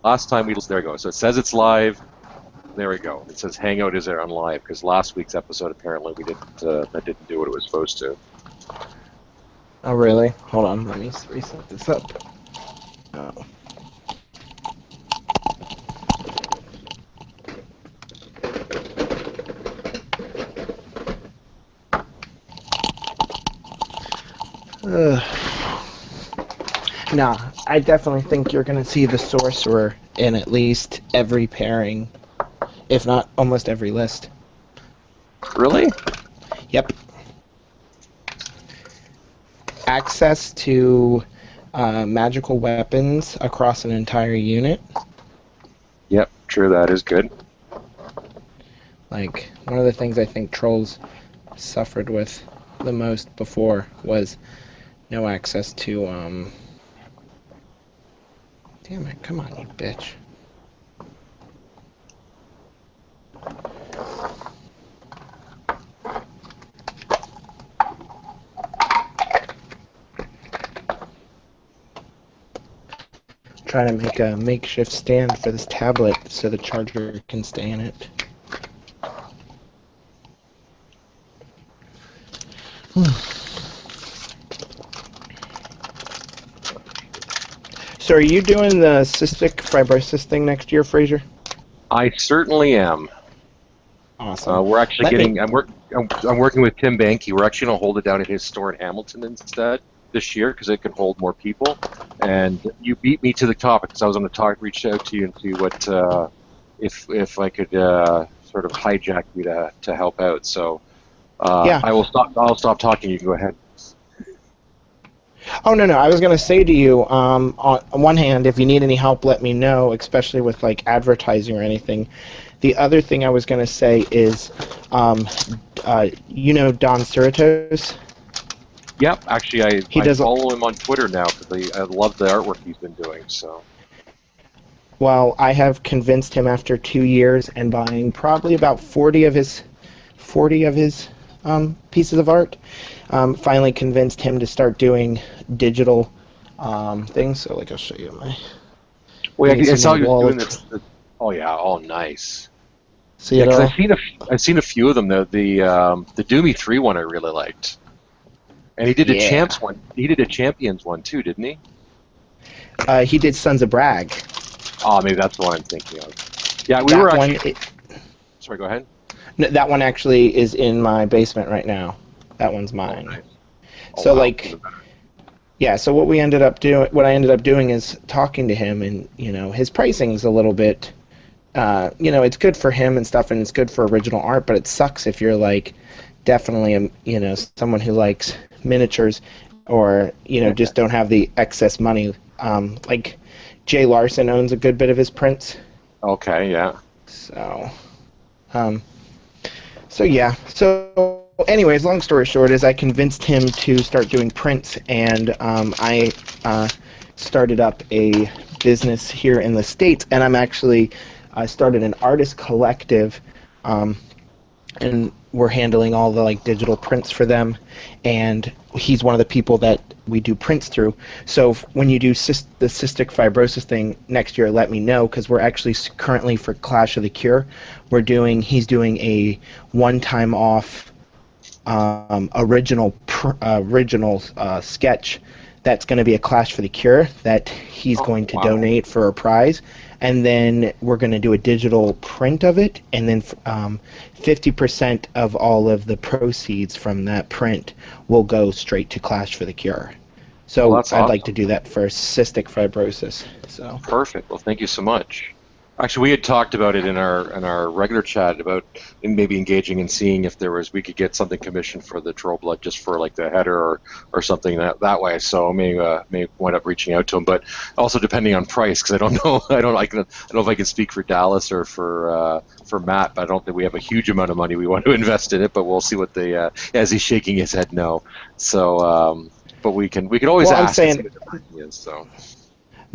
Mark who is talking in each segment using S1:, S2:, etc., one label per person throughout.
S1: Last time there we go. So it says it's live. There we go. It says Hangout is there on live because last week's episode apparently we didn't that didn't do what it was supposed to.
S2: Oh, really? Hold on, let me reset this up. Oh. Nah, I definitely think you're going to see the sorcerer in at least every pairing, if not almost every list.
S1: Really?
S2: Yep. Access to magical weapons across an entire unit.
S1: Yep, true, that is good.
S2: Like, one of the things I think trolls suffered with the most before was no access to, Damn it, come on, you bitch. Trying to make a makeshift stand for this tablet so the charger can stay in it. So are you doing the cystic fibrosis thing next year, Fraser?
S1: I certainly am.
S2: Awesome.
S1: We're actually I'm working with Tim Banky. We're actually going to hold it down at his store in Hamilton instead this year because it can hold more people. And you beat me to the topic because I was on the talk, reached out to you and see what if I could sort of hijack you to help out. So
S2: Yeah.
S1: I'll stop talking. You can go ahead.
S2: Oh, no. I was going to say to you, on one hand, if you need any help, let me know, especially with like advertising or anything. The other thing I was going to say is, you know Don Cerritos?
S1: Yep, actually, I follow him on Twitter now because I love the artwork he's been doing. So.
S2: Well, I have convinced him after 2 years and buying probably about 40 of his pieces of art. Finally convinced him to start doing digital things. So, like, I'll show you my.
S1: Well, I saw you doing this. Oh yeah, all nice.
S2: See it all?
S1: I've seen a few of them. The Doomy 3 one I really liked, and he did a champs one. He did a champions one too, didn't he?
S2: He did Sons of Bragg.
S1: Oh, maybe that's the one I'm thinking of. Yeah, Sorry, go ahead.
S2: No, that one actually is in my basement right now. That one's mine.
S1: Oh, nice.
S2: So yeah. So what I ended up doing is talking to him, and his pricing's a little bit, it's good for him and stuff, and it's good for original art, but it sucks if you're like definitely someone who likes miniatures, or just don't have the excess money. Like Jay Larson owns a good bit of his prints.
S1: Okay. Yeah.
S2: So, yeah. So, anyways, long story short is I convinced him to start doing prints, and I started up a business here in the States, and I started an artist collective, and we're handling all the digital prints for them, and he's one of the people that we do prints through. So when you do the cystic fibrosis thing next year, let me know, because we're actually currently for Clash of the Cure, he's doing a one-time off original sketch that's going to be a Clash for the Cure that he's going to donate for a prize, and then we're going to do a digital print of it, and then 50% of all of the proceeds from that print will go straight to Clash for the Cure. So I'd like to do that for cystic fibrosis. So
S1: perfect. Well, thank you so much. Actually, we had talked about it in our regular chat about maybe engaging and seeing if we could get something commissioned for the Troll Blood, just for like the header or something that way. So may wind up reaching out to him, but also depending on price, because I don't know if I can speak for Dallas or for Matt, but I don't think we have a huge amount of money we want to invest in it. But we'll see what as he's shaking his head no. So but we can always ask.
S2: I'm saying,
S1: so.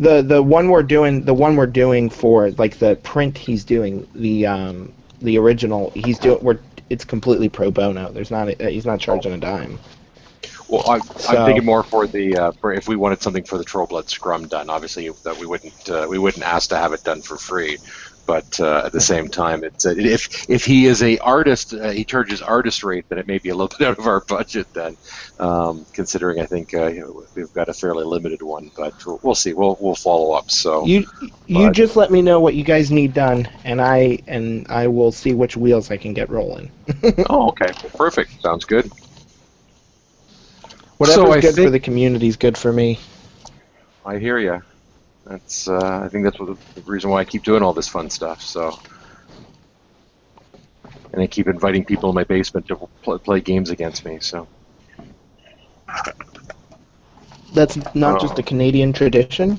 S2: The one we're doing for the print he's doing, the original it's completely pro bono. He's not charging a dime.
S1: Well, I'm
S2: So
S1: thinking more for the for if we wanted something for the TrollbloodScrum done. Obviously, that we wouldn't ask to have it done for free, but at the same time, it's if he is a artist, he charges artist rate, then it may be a little bit out of our budget. Then, considering I think we've got a fairly limited one, but we'll see. We'll follow up. So,
S2: you you
S1: but
S2: just let me know what you guys need done, and I will see which wheels I can get rolling.
S1: oh, okay, perfect. Sounds good. So
S2: Whatever's
S1: I
S2: good for
S1: think
S2: the community is good for me.
S1: I hear you. That's I think that's what the reason why I keep doing all this fun stuff. So, and I keep inviting people in my basement to play games against me. So,
S2: That's not just
S1: uh,
S2: a Canadian tradition.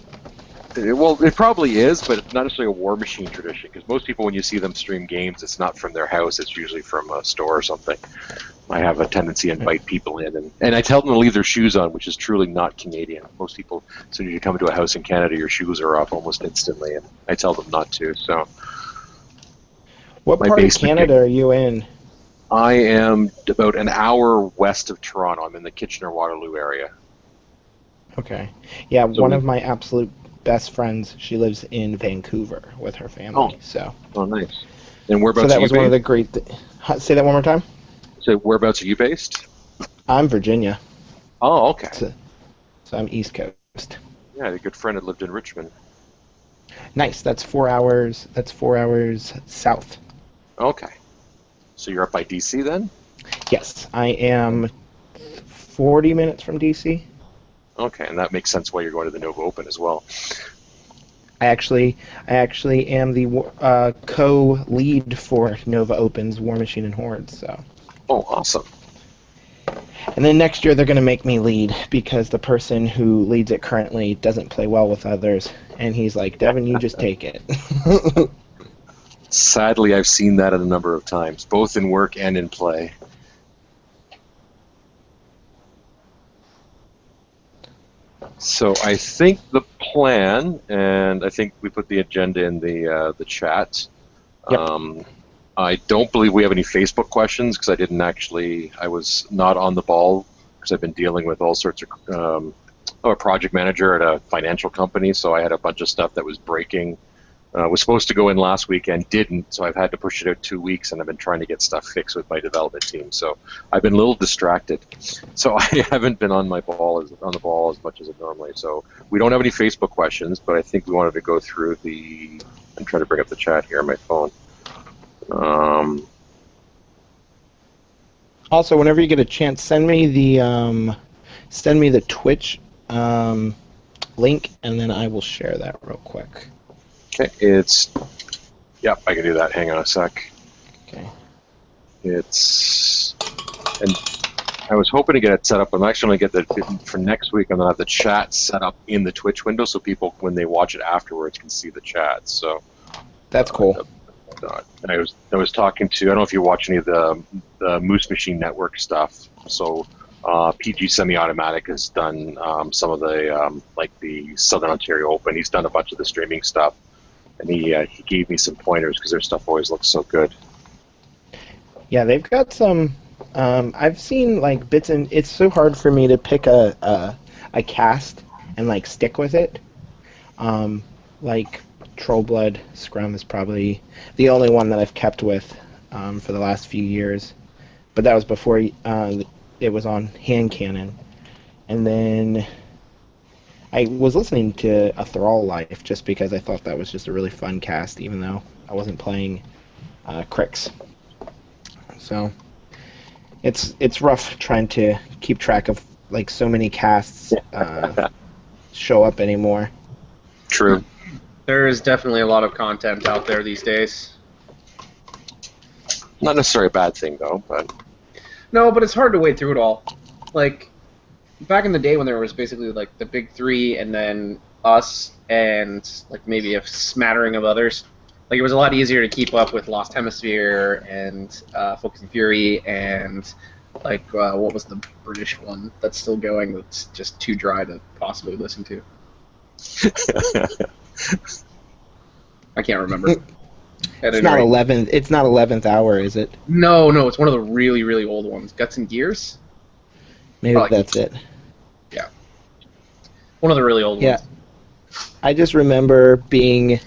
S1: well, it probably is, but it's not necessarily a War Machine tradition because most people, when you see them stream games, it's not from their house. It's usually from a store or something. I have a tendency to invite people in, and I tell them to leave their shoes on, which is truly not Canadian. Most people, as soon as you come into a house in Canada, your shoes are off almost instantly, and I tell them not to. So,
S2: What
S1: my
S2: part of
S1: basement game.
S2: Canada are you in?
S1: I am about an hour west of Toronto. I'm in the Kitchener-Waterloo area.
S2: Okay. Yeah,
S1: So
S2: one of my absolute best friends, she lives in Vancouver with her
S1: oh,
S2: family. So
S1: oh, nice. And
S2: so
S1: whereabouts are
S2: that
S1: you
S2: was one of
S1: based?
S2: the great say that one more time.
S1: So whereabouts are you based?
S2: I'm Virginia.
S1: Oh, okay.
S2: So, so I'm East Coast.
S1: Yeah, I had a good friend that lived in Richmond.
S2: Nice. That's 4 hours. That's 4 hours south.
S1: Okay. So you're up by DC then?
S2: Yes, I am 40 minutes from DC.
S1: Okay, and that makes sense why you're going to the Nova Open as well.
S2: I actually am the co-lead for Nova Open's War Machine and Hordes. So,
S1: Oh, awesome.
S2: and then next year they're going to make me lead because the person who leads it currently doesn't play well with others, and he's like, Devin, you just take it.
S1: Sadly, I've seen that a number of times, both in work and in play. So I think the plan, and I think we put the agenda in the chat.
S2: Yep.
S1: I don't believe we have any Facebook questions because I was not on the ball because I've been dealing with all sorts of. I'm a project manager at a financial company, so I had a bunch of stuff that was breaking. Was supposed to go in last week and didn't, so I've had to push it out 2 weeks, and I've been trying to get stuff fixed with my development team. So I've been a little distracted. So I haven't been on the ball as much as I normally. So we don't have any Facebook questions, but I think we wanted to go through the. I'm trying to bring up the chat here on my phone.
S2: Also, whenever you get a chance, send me the Twitch link, and then I will share that real quick.
S1: Okay, yep, I can do that. Hang on a sec.
S2: Okay.
S1: And I was hoping to get it set up. I'm actually going to get for next week. I'm going to have the chat set up in the Twitch window so people, when they watch it afterwards, can see the chat. So
S2: That's cool.
S1: and I was talking to, I don't know if you watch any of the Moose Machine Network stuff. So PG Semi-Automatic has done some of the like the Southern Ontario Open. He's done a bunch of the streaming stuff, and he gave me some pointers because their stuff always looks so good.
S2: Yeah, they've got some. I've seen like bits, and it's so hard for me to pick a cast and like stick with it. Like TrollbloodScrum is probably the only one that I've kept with for the last few years, but that was before it was on hand cannon, and then I was listening to A Thrall Life just because I thought that was just a really fun cast, even though I wasn't playing Crix. So it's rough trying to keep track of like so many casts show up anymore.
S1: True.
S3: There is definitely a lot of content out there these days.
S1: Not necessarily a bad thing though, but
S3: No, but it's hard to wade through it all. Like, back in the day when there was basically like the big three and then us and like maybe a smattering of others, like it was a lot easier to keep up with Lost Hemisphere and Focus and Fury and like what was the British one that's still going that's just too dry to possibly listen to. I can't remember.
S2: It's not 11th. It's not 11th hour, is it?
S3: No, it's one of the really, really old ones. Guts and Gears?
S2: Maybe
S3: Probably.
S2: that's it.
S3: Yeah. One of the really old
S2: Yeah.
S3: ones.
S2: I just remember being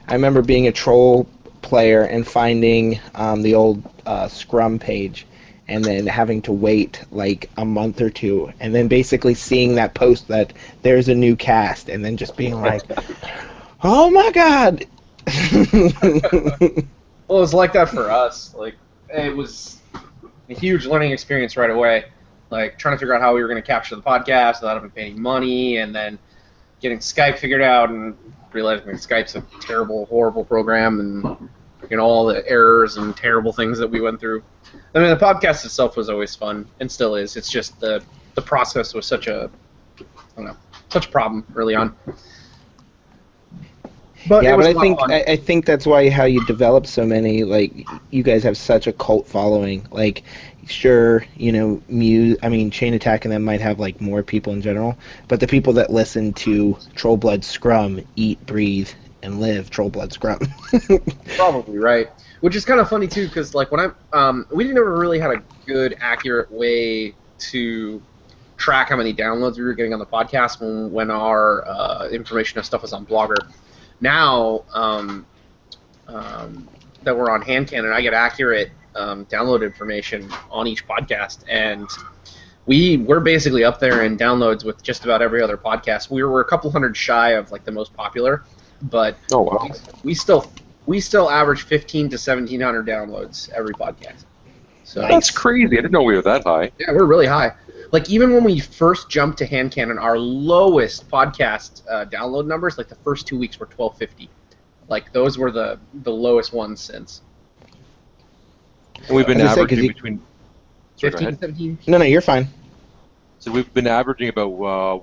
S2: a troll player and finding the old Scrum page, and then having to wait like a month or two, and then basically seeing that post that there's a new cast, and then just being like, "Oh my god!"
S3: Well, it was like that for us. Like, it was a huge learning experience right away. Like, trying to figure out how we were going to capture the podcast without having to pay any money, and then getting Skype figured out and realizing that Skype's a terrible, horrible program, and all the errors and terrible things that we went through. I mean, the podcast itself was always fun, and still is. It's just the process was such a, I don't know, such a problem early on. But
S2: Yeah,
S3: it was
S2: but
S3: a lot of fun.
S2: I think that's why how you develop so many, like, you guys have such a cult following. Like, sure, Chain Attack and them might have like more people in general, but the people that listen to TrollbloodScrum eat, breathe, and live TrollbloodScrum.
S3: Probably right. Which is kind of funny too, because like when we never really had a good, accurate way to track how many downloads we were getting on the podcast when our information and stuff was on Blogger. Now that we're on HandCannon, I get accurate download information on each podcast, and we're basically up there in downloads with just about every other podcast. We were a couple hundred shy of like the most popular, but
S1: Oh wow.
S3: we still average 15 to 1,700 downloads every podcast. So
S1: That's crazy. I didn't know we were that high.
S3: yeah, we're really high. Like, even when we first jumped to HandCannon, our lowest podcast download numbers, like the first 2 weeks, were 1,250. Like, those were the lowest ones since.
S1: And we've been
S2: I was gonna say, 'cause
S1: averaging
S2: you-
S1: between. Sorry, go
S3: 15 to
S1: ahead.
S3: 17?
S2: No, you're fine.
S1: So we've been averaging about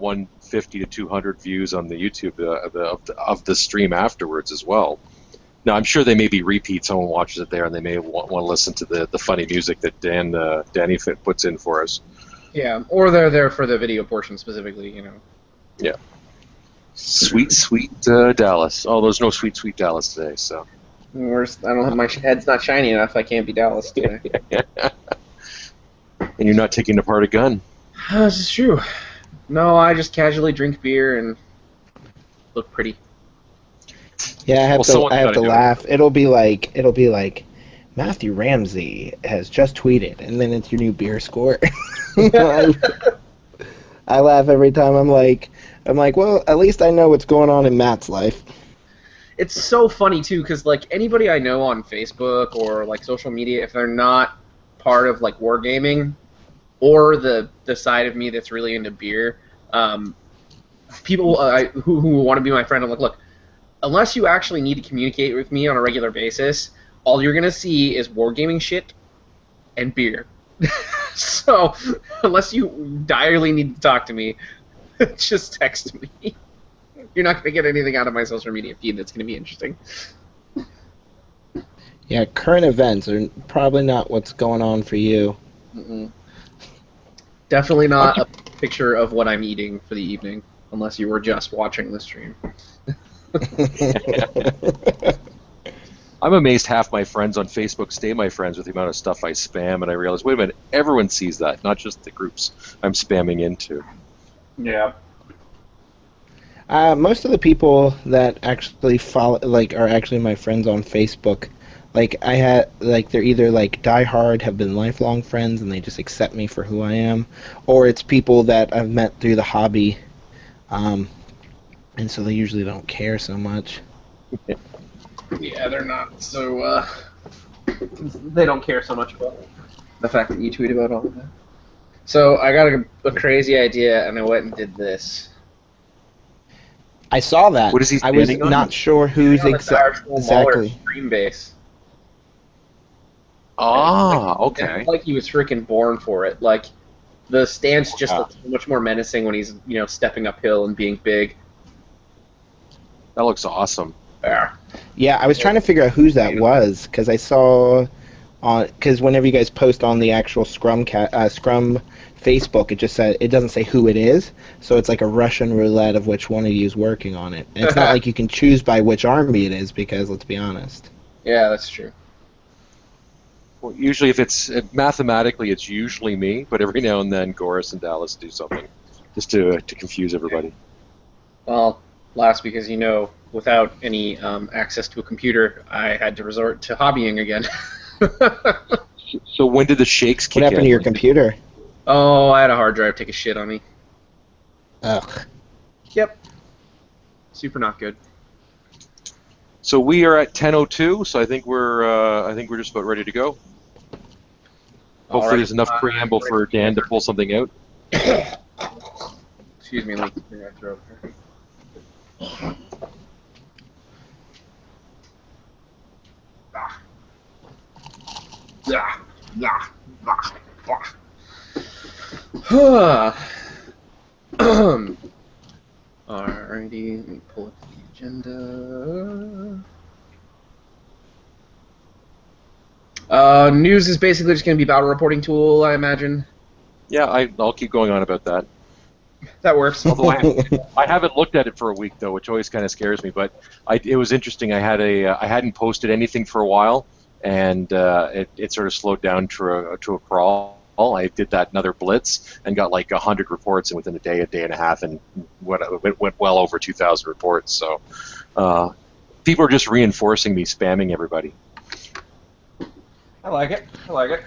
S1: 150 to 200 views on the YouTube of the stream afterwards as well. Now I'm sure they may be repeats. Someone watches it there, and they may want to listen to the funny music that Danny puts in for us.
S3: Yeah, or they're there for the video portion specifically,
S1: Yeah. Sweet, sweet Dallas. Oh, there's no sweet, sweet Dallas today. So.
S3: I don't have my head's not shiny enough. I can't be Dallas today.
S1: And you're not taking apart a gun.
S3: This is true. No, I just casually drink beer and look pretty.
S2: Yeah, I have
S1: someone's
S2: to
S1: gotta do it.
S2: laugh. It'll be like Matthew Ramsey has just tweeted, and then it's your new beer score. I laugh every time. I'm like, well, at least I know what's going on in Matt's life.
S3: It's so funny too, because like anybody I know on Facebook or like social media, if they're not part of like wargaming or the side of me that's really into beer, people who want to be my friend, I'm like, look, unless you actually need to communicate with me on a regular basis, all you're gonna see is wargaming shit and beer. So unless you direly need to talk to me, just text me. You're not going to get anything out of my social media feed that's going to be interesting.
S2: Yeah, current events are probably not what's going on for you.
S3: Mm-mm. Definitely not a picture of what I'm eating for the evening, unless you were just watching the stream.
S1: I'm amazed half my friends on Facebook stay my friends with the amount of stuff I spam, and I realize, wait a minute, everyone sees that, not just the groups I'm spamming into.
S3: Yeah.
S2: Most of the people that actually follow, like, are actually my friends on Facebook. Like, they're either like die hard, have been lifelong friends, and they just accept me for who I am, or it's people that I've met through the hobby, and so they usually don't care so much.
S3: Yeah, they're not so, they don't care so much about the fact that you tweet about all of that. So I got a crazy idea, and I went and did this.
S2: I saw that.
S1: What is he
S2: I was
S1: standing on?
S2: not sure who's
S3: On the actual
S2: exactly.
S3: Mauler stream base.
S1: Ah,
S3: It's
S1: okay.
S3: like he was freaking born for it. Like, the stance just
S1: Wow.
S3: looks so much more menacing when he's, stepping uphill and being big.
S1: That looks awesome.
S3: Yeah.
S2: Yeah, I was trying to figure out whose that was because I saw because whenever you guys post on the actual Scrum Facebook, it doesn't say who it is, so it's like a Russian roulette of which one of you is working on it. And it's not like you can choose by which army it is because let's be honest.
S3: Yeah, that's true.
S1: Well, usually, if it's mathematically, it's usually me, but every now and then, Goris and Dallas do something just to confuse everybody.
S3: Well, last week, as you know, without any access to a computer, I had to resort to hobbying again.
S1: So when did the shakes kick in?
S2: What happened to your computer?
S3: Oh, I had a hard drive take a shit on me.
S2: Ugh.
S3: Yep. Super not good.
S1: So we are at 10:02. So I think we're just about ready to go. Hopefully, there's enough preamble for Dan to pull something out.
S3: Excuse me, let me clear my throat here. Alrighty, let me pull up the agenda. News is basically just going to be battle reporting tool, I imagine.
S1: Yeah, I'll keep going on about that.
S3: That works.
S1: Although I haven't looked at it for a week though, which always kind of scares me. But it was interesting. I hadn't posted anything for a while, and it sort of slowed down to a crawl. I did that another blitz and got like 100 reports, and within a day and a half, and it went well over 2,000 reports. So people are just reinforcing me, spamming everybody.
S3: I like it. I like it.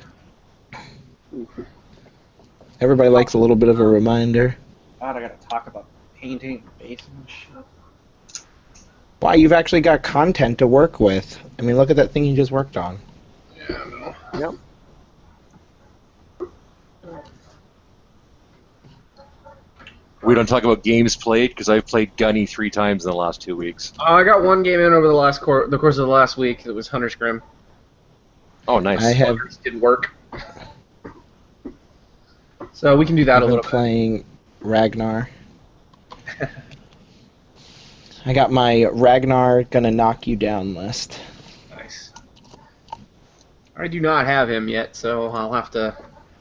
S2: Everybody likes a little bit of a reminder.
S3: God, I gotta talk about painting, base and shit.
S2: Wow, you've actually got content to work with. I mean, look at that thing you just worked on.
S3: Yeah, I know.
S1: Yep. We don't talk about games played because I've played Gunny 3 times in the last 2 weeks.
S3: I got one game in over the course of the last week. It was Hunter Scrim.
S1: Oh, nice.
S2: I have.
S3: Hunters didn't work. So we can do that
S2: I've
S3: a
S2: been
S3: little bit.
S2: playing Ragnar. I got my Ragnar gonna knock you down list.
S3: Nice. I do not have him yet, so I'll have to.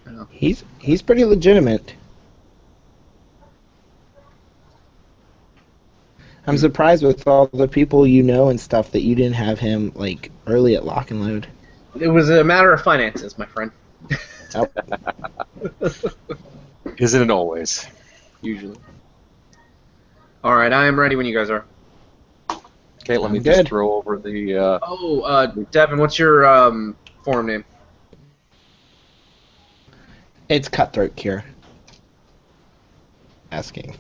S3: You know.
S2: He's pretty legitimate. I'm surprised with all the people you know and stuff that you didn't have him like early at Lock and Load.
S3: It was a matter of finances, my friend.
S2: Oh.
S1: Isn't it always?
S3: Usually. All right, I am ready when you guys are.
S1: Okay, let me
S2: I'm
S1: just
S2: good.
S1: throw over the.
S3: Devin, what's your forum name?
S2: It's Cutthroat Cure. Asking.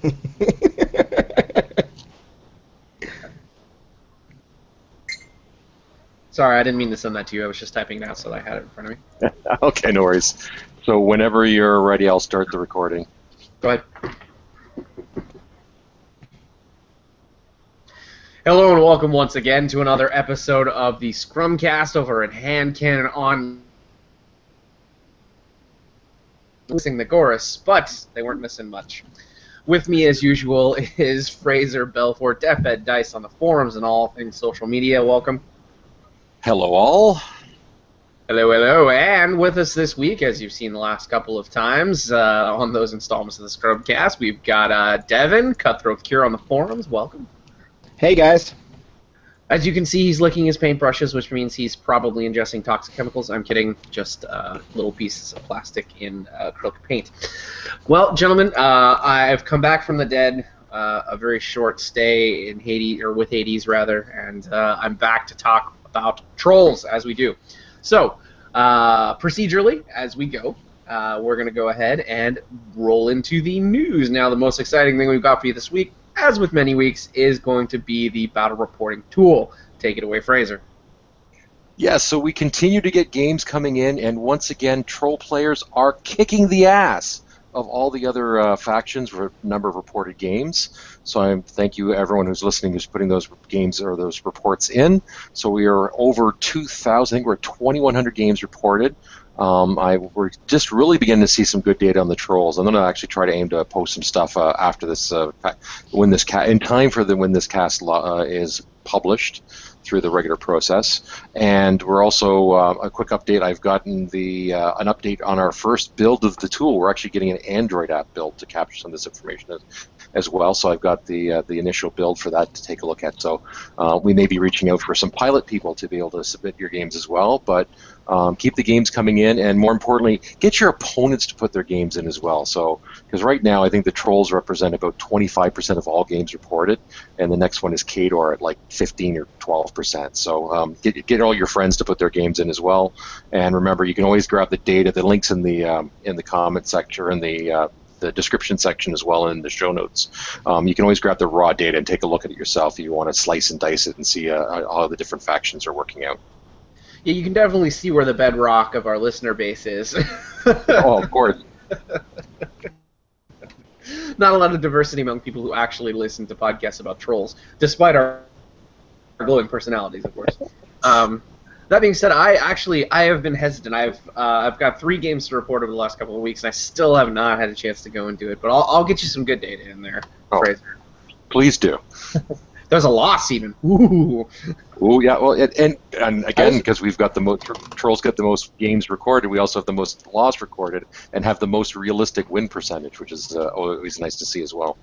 S3: Sorry, I didn't mean to send that to you. I was just typing it out so that I had it in front of me.
S1: Okay, no worries. So whenever you're ready, I'll start the recording.
S3: Go ahead. Hello and welcome once again to another episode of the Scrumcast over at Hand Cannon on. Missing the chorus, but they weren't missing much. With me, as usual, is Fraser Belfort, Deathbed Dice on the forums and all things social media. Welcome.
S1: Hello, all.
S3: Hello, hello, and with us this week, as you've seen the last couple of times on those installments of the Scrubcast, we've got Devin, Cutthroat Cure on the forums. Welcome.
S2: Hey guys.
S3: As you can see, he's licking his paintbrushes, which means he's probably ingesting toxic chemicals. I'm kidding, just little pieces of plastic in acrylic paint. Well, gentlemen, I've come back from the dead, a very short stay in Hades, or with Hades rather, and I'm back to talk about trolls, as we do. So, procedurally, as we go, we're going to go ahead and roll into the news. Now, the most exciting thing we've got for you this week, as with many weeks, is going to be the battle reporting tool. Take it away, Fraser.
S1: Yeah, so we continue to get games coming in, and once again, troll players are kicking the ass of all the other factions for number of reported games. So thank you everyone who's listening who's putting those games or those reports in. So we are over 2,000. I think we're at 2,100 games reported. We're just really beginning to see some good data on the trolls. I'm going to actually try to aim to post some stuff after this, when this in time for when this cast is published. through the regular process. And we're also, a quick update, I've gotten an update on our first build of the tool. We're actually getting an Android app built to capture some of this information as well. So I've got the initial build for that to take a look at. So we may be reaching out for some pilot people to be able to submit your games as well, but keep the games coming in, and more importantly, get your opponents to put their games in as well. So, because right now I think the Trolls represent about 25% of all games reported, and the next one is Kador at like 15 or 12%. So get all your friends to put their games in as well. And remember, you can always grab the data. The links in the comment section, or in the description section as well, in the show notes. You can always grab the raw data and take a look at it yourself if you want to slice and dice it and see how the different factions are working out.
S3: Yeah, you can definitely see where the bedrock of our listener base is.
S1: Oh, of course.
S3: Not a lot of diversity among people who actually listen to podcasts about trolls, despite our glowing personalities, of course. That being said, I have been hesitant. I've got 3 games to report over the last couple of weeks, and I still have not had a chance to go and do it. But I'll get you some good data in there, Fraser.
S1: Please do.
S3: There's a loss even. Ooh.
S1: Ooh, yeah. Well, and again, because we've got the most Trolls got the most games recorded, we also have the most loss recorded, and have the most realistic win percentage, which is always nice to see as well.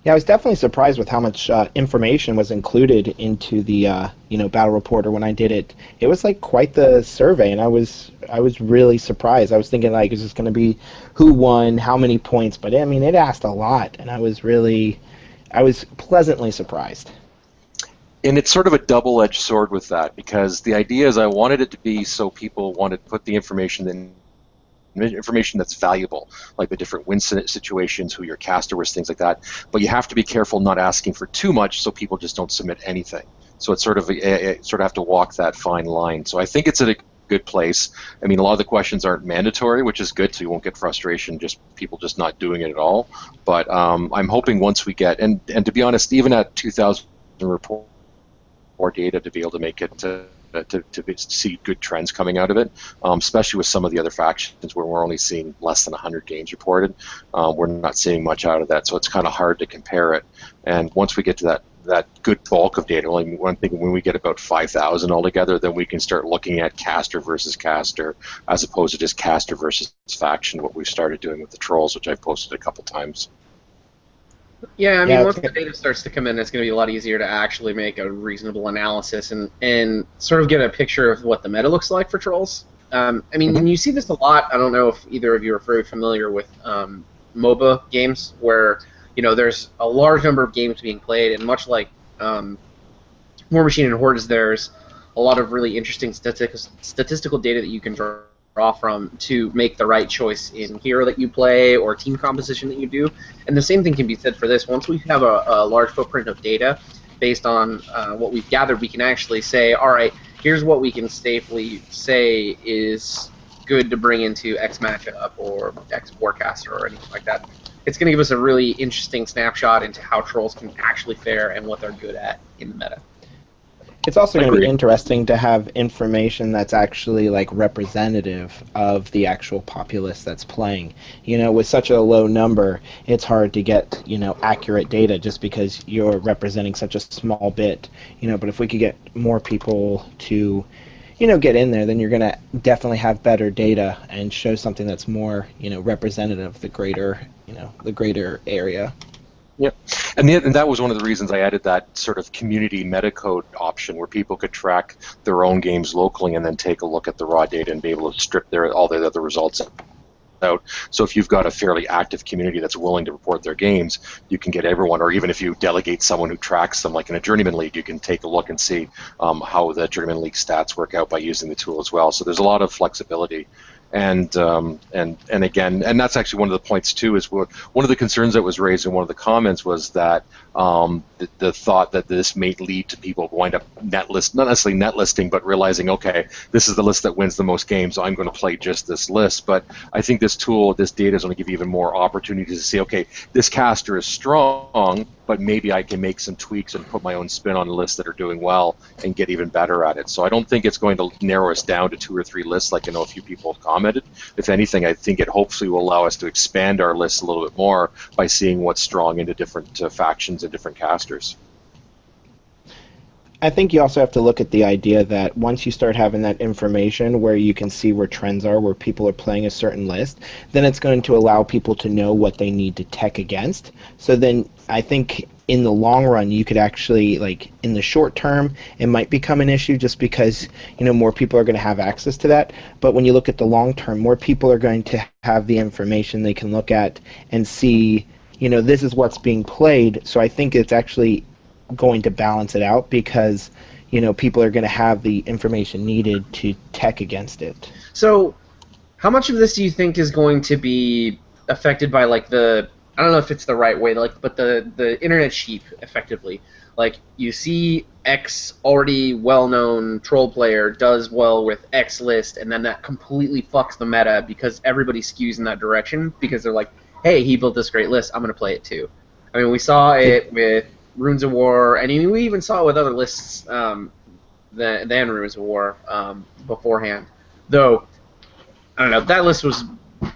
S2: Yeah, I was definitely surprised with how much information was included into the battle reporter when I did it. It was like quite the survey, and I was really surprised. I was thinking, like, is this going to be who won, how many points? But I mean, it asked a lot, and I was pleasantly surprised.
S1: And it's sort of a double-edged sword with that, because the idea is I wanted it to be so people wanted to put the information that's valuable, like the different win situations, who your caster was, things like that. But you have to be careful not asking for too much, so people just don't submit anything. So it's sort of have to walk that fine line. So I think it's at a good place. I mean, a lot of the questions aren't mandatory, which is good, so you won't get frustration, just people just not doing it at all. But I'm hoping once we get, and to be honest, even at 2,000 report data, to be able to make it to see good trends coming out of it, especially with some of the other factions where we're only seeing less than 100 games reported. We're not seeing much out of that, so it's kind of hard to compare it. And once we get to that good bulk of data, I'm thinking when we get about 5,000 altogether, then we can start looking at caster versus caster, as opposed to just caster versus faction, what we've started doing with the Trolls, which I've posted a couple times.
S3: Yeah, I mean, once the data starts to come in, it's going to be a lot easier to actually make a reasonable analysis and sort of get a picture of what the meta looks like for Trolls. I mean, and you see this a lot. I don't know if either of you are very familiar with MOBA games, where there's a large number of games being played, and much like War Machine and Hordes, there's a lot of really interesting statistical data that you can draw from to make the right choice in hero that you play or team composition that you do. And the same thing can be said for this. Once we have a large footprint of data based on what we've gathered, we can actually say, all right, here's what we can safely say is good to bring into X matchup or X forecaster or anything like that. It's going to give us a really interesting snapshot into how Trolls can actually fare and what they're good at in the meta.
S2: It's also going to be interesting to have information that's actually like representative of the actual populace that's playing. With such a low number, it's hard to get, accurate data just because you're representing such a small bit. But if we could get more people to, get in there, then you're going to definitely have better data and show something that's more, representative of the greater area.
S1: Yeah, and that was one of the reasons I added that sort of community metacode option, where people could track their own games locally and then take a look at the raw data and be able to strip all their other results out. So if you've got a fairly active community that's willing to report their games, you can get everyone, or even if you delegate someone who tracks them, like in a Journeyman League, you can take a look and see how the Journeyman League stats work out by using the tool as well. So there's a lot of flexibility. And again, and that's actually one of the points too, is one of the concerns that was raised in one of the comments was that the thought that this may lead to people wind up not necessarily net listing, but realizing, okay, this is the list that wins the most games, so I'm going to play just this list. But I think this tool, this data is going to give you even more opportunities to see, okay, this caster is strong, but maybe I can make some tweaks and put my own spin on lists that are doing well and get even better at it. So I don't think it's going to narrow us down to 2 or 3 lists like I know a few people have commented. If anything, I think it hopefully will allow us to expand our lists a little bit more by seeing what's strong into different factions and different casters.
S2: I think you also have to look at the idea that once you start having that information where you can see where trends are, where people are playing a certain list, then it's going to allow people to know what they need to tech against. So then I think in the long run, you could actually, like, in the short term, it might become an issue just because, more people are going to have access to that. But when you look at the long term, more people are going to have the information they can look at and see, this is what's being played. So I think it's actually going to balance it out because people are going to have the information needed to tech against it.
S3: So how much of this do you think is going to be affected by like the, I don't know if it's the right way, like, but the internet sheep effectively, like you see X already well-known troll player does well with X list, and then that completely fucks the meta because everybody skews in that direction because they're like, hey, he built this great list, I'm gonna play it too. I mean, we saw it with Runes of War, and we even saw it with other lists than Runes of War beforehand. Though, I don't know, that list was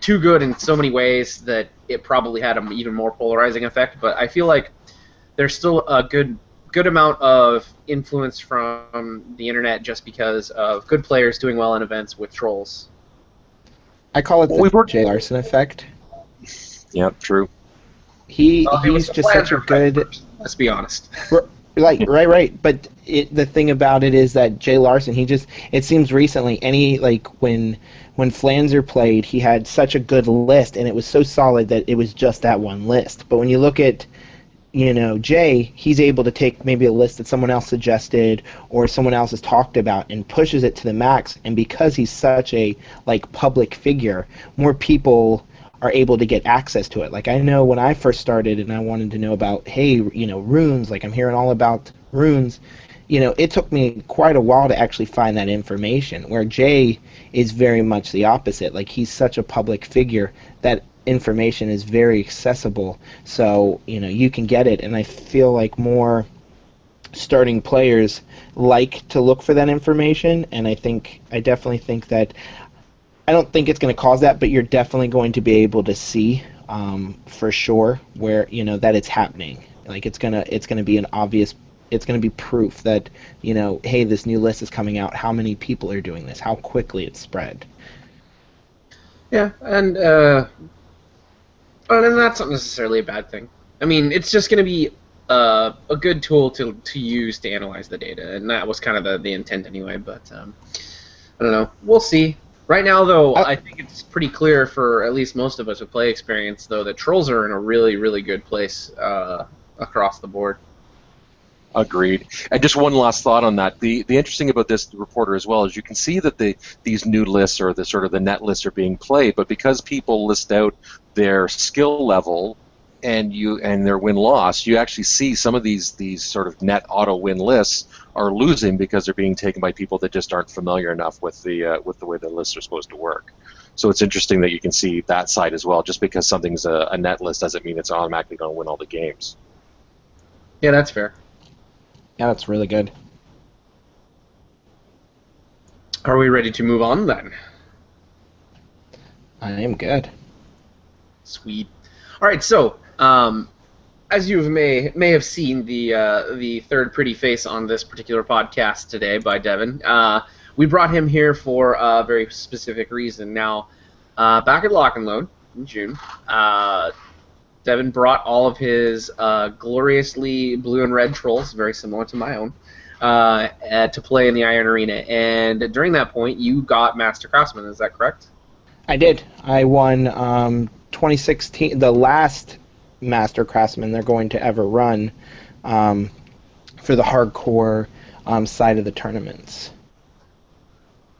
S3: too good in so many ways that it probably had an even more polarizing effect, but I feel like there's still a good amount of influence from the internet just because of good players doing well in events with trolls.
S2: I call it the Jay Larson effect.
S1: Yeah, true.
S2: He's just such a good...
S3: Let's be honest.
S2: Right. But the thing about it is that Jay Larson, it seems recently, when Flanzer played, he had such a good list, and it was so solid that it was just that one list. But when you look at, Jay, he's able to take maybe a list that someone else suggested or someone else has talked about and pushes it to the max. And because he's such a, public figure, more people are able to get access to it. Like, I know when I first started and I wanted to know about, hey, runes, I'm hearing all about runes, it took me quite a while to actually find that information, where Jay is very much the opposite. Like, he's such a public figure that information is very accessible, so, you can get it, and I feel like more starting players like to look for that information, and I definitely think that I don't think it's going to cause that, but you're definitely going to be able to see for sure where that it's happening. Like it's gonna be an obvious. It's going to be proof that hey, this new list is coming out. How many people are doing this? How quickly it's spread.
S3: Yeah, and that's not necessarily a bad thing. I mean, it's just going to be a good tool to use to analyze the data, and that was kind of the intent anyway. But I don't know. We'll see. Right now, though, I think it's pretty clear for at least most of us with play experience, though, that trolls are in a really, really good place across the board.
S1: Agreed. And just one last thought on that. The interesting about this reporter as well is you can see that these new lists or the sort of the net lists are being played, but because people list out their skill level and their win-loss, you actually see some of these sort of net auto-win lists are losing because they're being taken by people that just aren't familiar enough with the way the lists are supposed to work. So it's interesting that you can see that side as well. Just because something's a net list doesn't mean it's automatically going to win all the games.
S3: Yeah, that's fair.
S2: Yeah, that's really good.
S3: Are we ready to move on then?
S2: I am good.
S3: Sweet. All right, so as you may have seen, the third pretty face on this particular podcast today by Devin, we brought him here for a very specific reason. Now, back at Lock and Load in June, Devin brought all of his gloriously blue and red trolls, very similar to my own, to play in the Iron Arena. And during that point, you got Master Craftsman. Is that correct?
S2: I did. I won 2016, the last Master Craftsman they're going to ever run for the hardcore side of the tournaments.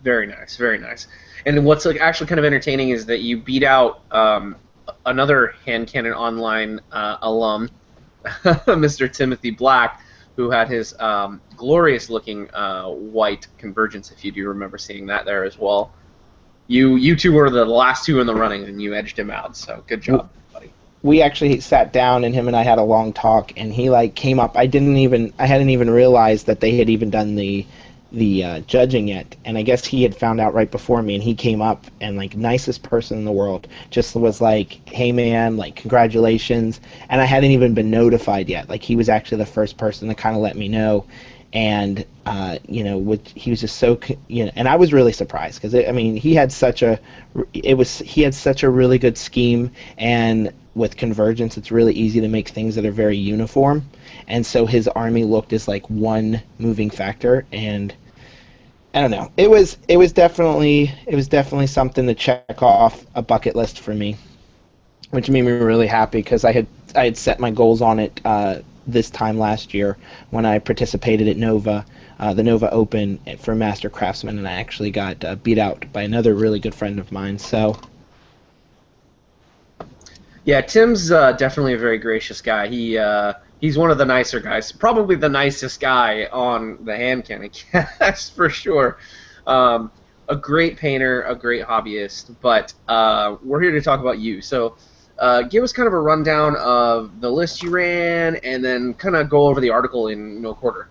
S3: Very nice, very nice. And what's actually kind of entertaining is that you beat out another Hand Cannon Online alum, Mr. Timothy Black, who had his glorious-looking white convergence, if you do remember seeing that there as well. You two were the last two in the running, and you edged him out, so good job, buddy.
S2: We actually sat down, and him and I had a long talk, and he came up. I hadn't even realized that they had even done the judging yet, and I guess he had found out right before me, and he came up and like nicest person in the world, just was like, "Hey man, like congratulations," and I hadn't even been notified yet. Like he was actually the first person to kind of let me know, and he was just so and I was really surprised because I mean he had such a really good scheme, and with convergence it's really easy to make things that are very uniform, and so his army looked as like one moving factor, and I don't know. It was definitely something to check off a bucket list for me, which made me really happy because I had set my goals on it this time last year when I participated at Nova, the Nova Open for Master Craftsman, and I actually got beat out by another really good friend of mine. So
S3: Yeah, Tim's definitely a very gracious guy. He's one of the nicer guys, probably the nicest guy on the hand cannon cast for sure. A great painter, a great hobbyist, but we're here to talk about you. So give us kind of a rundown of the list you ran, and then kind of go over the article in no quarter.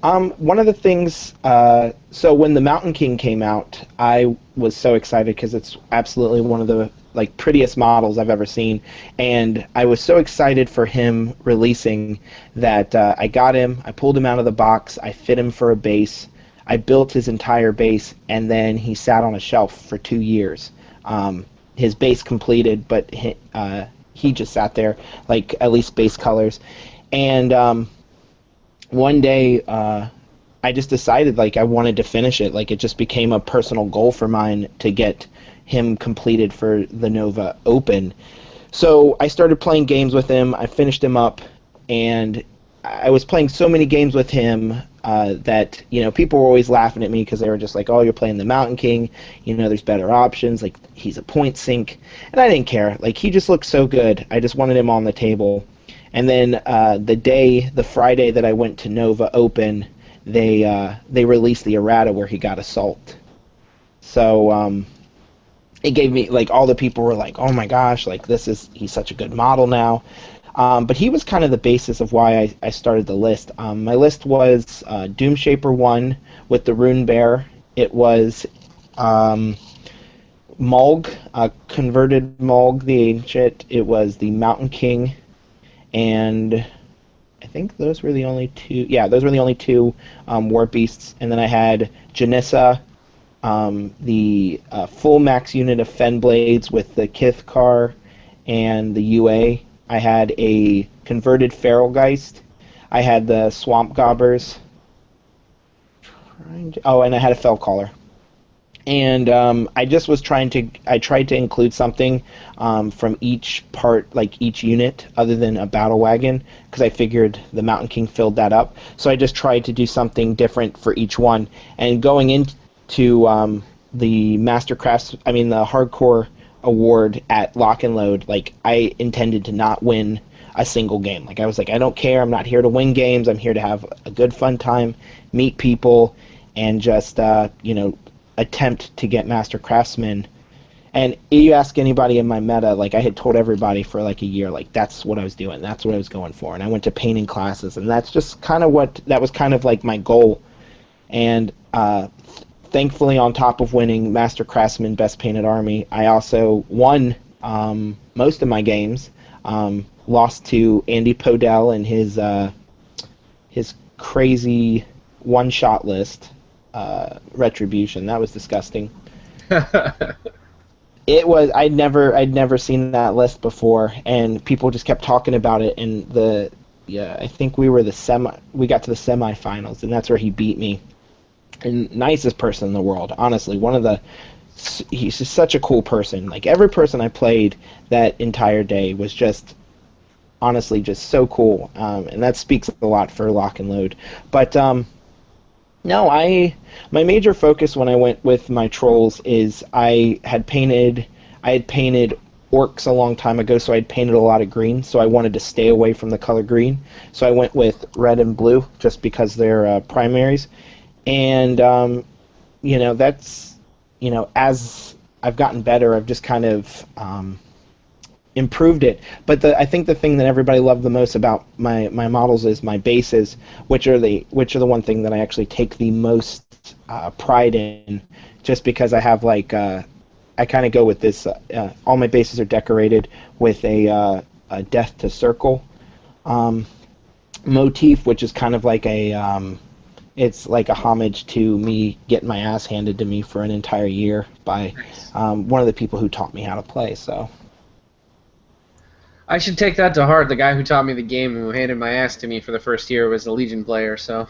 S2: One of the things, so when the Mountain King came out, I was so excited because it's absolutely one of the like prettiest models I've ever seen, and I was so excited for him releasing that I got him, I pulled him out of the box, I fit him for a base, I built his entire base, and then he sat on a shelf for 2 years. His base completed, but he just sat there, like at least base colors, and one day I just decided like I wanted to finish it. Like it just became a personal goal for mine to get him completed for the Nova Open. So I started playing games with him. I finished him up, and I was playing so many games with him that people were always laughing at me because they were just like, "Oh, you're playing the Mountain King. There's better options. Like he's a point sink," and I didn't care. Like he just looked so good. I just wanted him on the table. And then the Friday that I went to Nova Open, they released the errata where he got assault. So it gave me like all the people were like, "Oh my gosh, like he's such a good model now." But he was kind of the basis of why I started the list. My list was Doomshaper 1 with the Rune Bear. It was Mulg, converted Mulg the Ancient. It was the Mountain King. And I think those were the only two. Yeah, those were the only two war beasts. And then I had Janissa, the full max unit of Fen Blades with the Kithkar and the UA. I had a converted Feralgeist. I had the Swamp Gobbers. Oh, and I had a Fellcaller. And I just was I tried to include something from each part, like each unit, other than a battle wagon, because I figured the Mountain King filled that up. So I just tried to do something different for each one. And going into the the Hardcore Award at Lock and Load, like I intended to not win a single game. Like I was like, I don't care. I'm not here to win games. I'm here to have a good fun time, meet people, and just attempt to get Master Craftsman. And you ask anybody in my meta, like I had told everybody for like a year, like that's what I was doing, that's what I was going for. And I went to painting classes, and that's just kind of that was kind of like my goal. And thankfully, on top of winning Master Craftsman Best Painted Army, I also won most of my games. Lost to Andy Podell and his crazy one-shot list. Retribution. That was disgusting. It was. I'd never seen that list before, and people just kept talking about it. And I think we got to the semifinals, and that's where he beat me. And nicest person in the world, honestly. He's just such a cool person. Like every person I played that entire day was just honestly just so cool, and that speaks a lot for Lock and Load. But no, my major focus when I went with my trolls is I had painted orcs a long time ago, so I'd painted a lot of green, so I wanted to stay away from the color green. So I went with red and blue just because they're primaries. And that's as I've gotten better, I've just kind of improved it. But I think the thing that everybody loved the most about my models is my bases, which are the one thing that I actually take the most pride in, just because I have like I kind of go with this. All my bases are decorated with a death to circle motif, which is kind of like it's like a homage to me getting my ass handed to me for an entire year by one of the people who taught me how to play. So
S3: I should take that to heart. The guy who taught me the game, who handed my ass to me for the first year, was a Legion player. So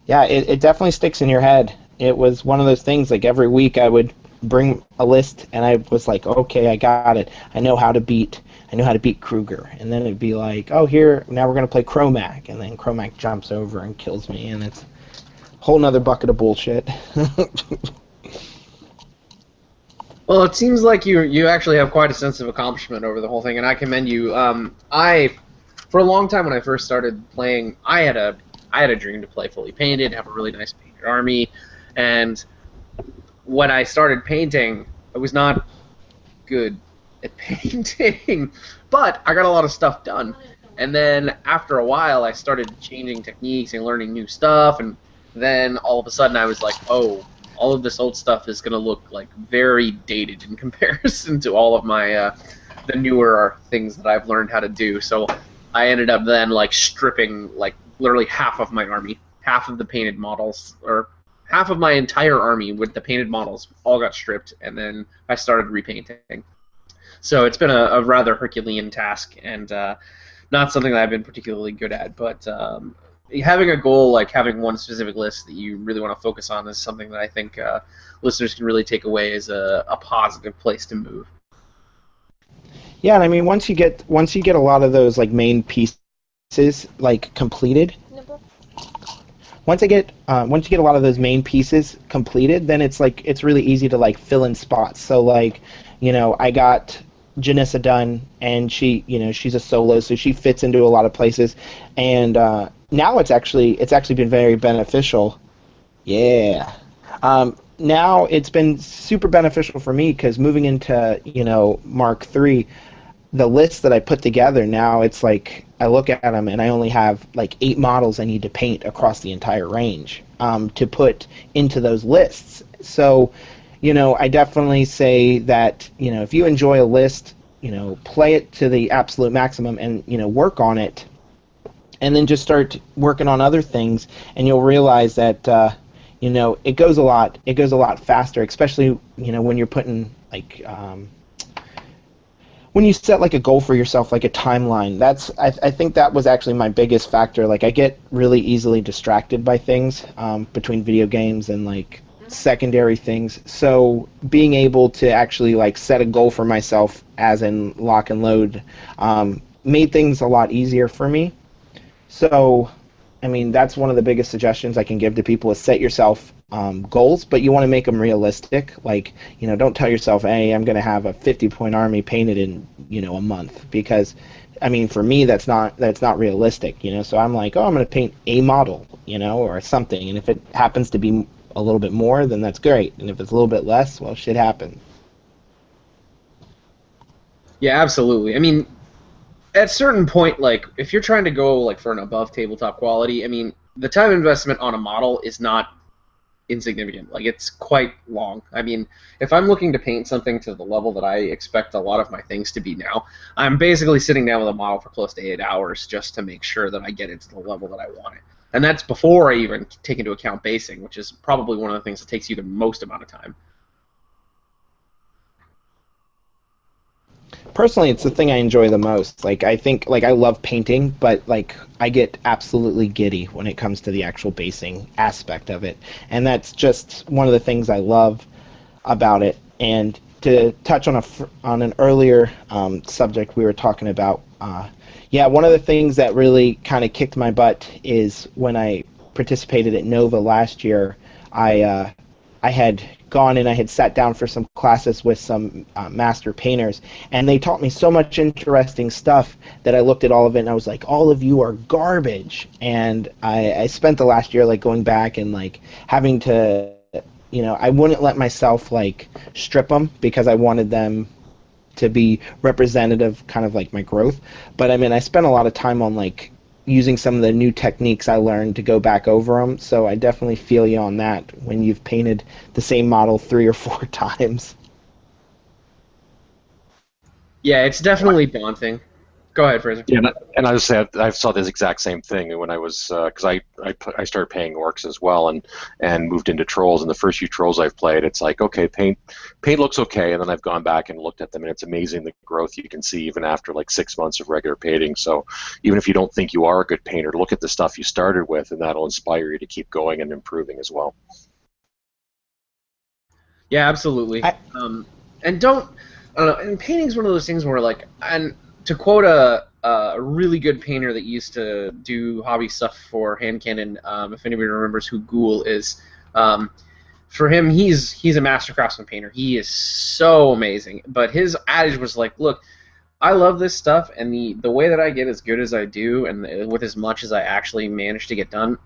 S2: yeah, it definitely sticks in your head. It was one of those things, like every week I would bring a list and I was like, okay, I got it. I know how to beat Kruger. And then it'd be like, oh, here, now we're going to play Chromac. And then Chromac jumps over and kills me, and it's a whole nother bucket of bullshit.
S3: well, it seems like you actually have quite a sense of accomplishment over the whole thing, and I commend you. For a long time when I first started playing, I had a dream to play fully painted, have a really nice painted army, and when I started painting, I was not good at painting, but I got a lot of stuff done. And then after a while, I started changing techniques and learning new stuff, and then all of a sudden I was like, oh, all of this old stuff is going to look like very dated in comparison to all of my the newer things that I've learned how to do. So I ended up then like stripping like literally half of my army, half of the painted models, or half of my entire army with the painted models all got stripped, and then I started repainting. So it's been a rather Herculean task, and not something that I've been particularly good at. But having a goal, like having one specific list that you really want to focus on, is something that I think listeners can really take away as a positive place to move.
S2: Yeah, and I mean once you get a lot of those like main pieces like completed, once you get a lot of those main pieces completed, then it's really easy to like fill in spots. So like, I got Janissa done, and she's a solo, so she fits into a lot of places, and now it's actually been very beneficial. Yeah. Now it's been super beneficial for me because moving into Mark III, the list that I put together now, it's like I look at them and I only have like 8 models I need to paint across the entire range to put into those lists. So, I definitely say that, if you enjoy a list, play it to the absolute maximum and, work on it, and then just start working on other things, and you'll realize that, it goes a lot faster, especially, when you're putting like, when you set like a goal for yourself, like a timeline. I think that was actually my biggest factor. Like I get really easily distracted by things between video games and like secondary things. So being able to actually like set a goal for myself, as in lock and load, made things a lot easier for me. So, I mean, that's one of the biggest suggestions I can give to people is set yourself goals, but you want to make them realistic. Like, don't tell yourself, hey, I'm going to have a 50-point army painted in, a month, because, I mean, for me, that's not realistic, So I'm like, oh, I'm going to paint a model, or something, and if it happens to be a little bit more, then that's great, and if it's a little bit less, well, shit happens.
S3: Yeah, absolutely. I mean, at a certain point, like if you're trying to go like for an above tabletop quality, I mean, the time investment on a model is not insignificant. Like it's quite long. I mean, if I'm looking to paint something to the level that I expect a lot of my things to be now, I'm basically sitting down with a model for close to 8 hours just to make sure that I get it to the level that I want it. And that's before I even take into account basing, which is probably one of the things that takes you the most amount of time.
S2: Personally, it's the thing I enjoy the most. Like I think, like I love painting, but like I get absolutely giddy when it comes to the actual basing aspect of it, and that's just one of the things I love about it. And to touch on an earlier subject we were talking about, yeah, one of the things that really kind of kicked my butt is when I participated at Nova last year. I had gone and I had sat down for some classes with some master painters, and they taught me so much interesting stuff that I looked at all of it and I was like, all of you are garbage. And I spent the last year like going back and like having to, I wouldn't let myself like strip them because I wanted them to be representative, kind of like my growth. But I mean, I spent a lot of time on like using some of the new techniques I learned to go back over them. So I definitely feel you on that when you've painted the same model 3 or 4 times.
S3: Yeah, it's definitely daunting. Go ahead, Fraser.
S1: Yeah, and I was say I saw this exact same thing when I was because I started paying orcs as well and moved into trolls, and the first few trolls I've played, it's like, okay, paint looks okay, and then I've gone back and looked at them, and it's amazing the growth you can see even after like 6 months of regular painting. So even if you don't think you are a good painter, look at the stuff you started with, and that'll inspire you to keep going and improving as well.
S3: Yeah, absolutely.
S2: I,
S3: And don't, I don't know. And painting's one of those things where, like, and to quote a really good painter that used to do hobby stuff for hand cannon, if anybody remembers who Ghoul is, um, for him, he's a master craftsman painter. He is so amazing. But his adage was like, look, I love this stuff, and the way that I get as good as I do, and with as much as I actually manage to get done,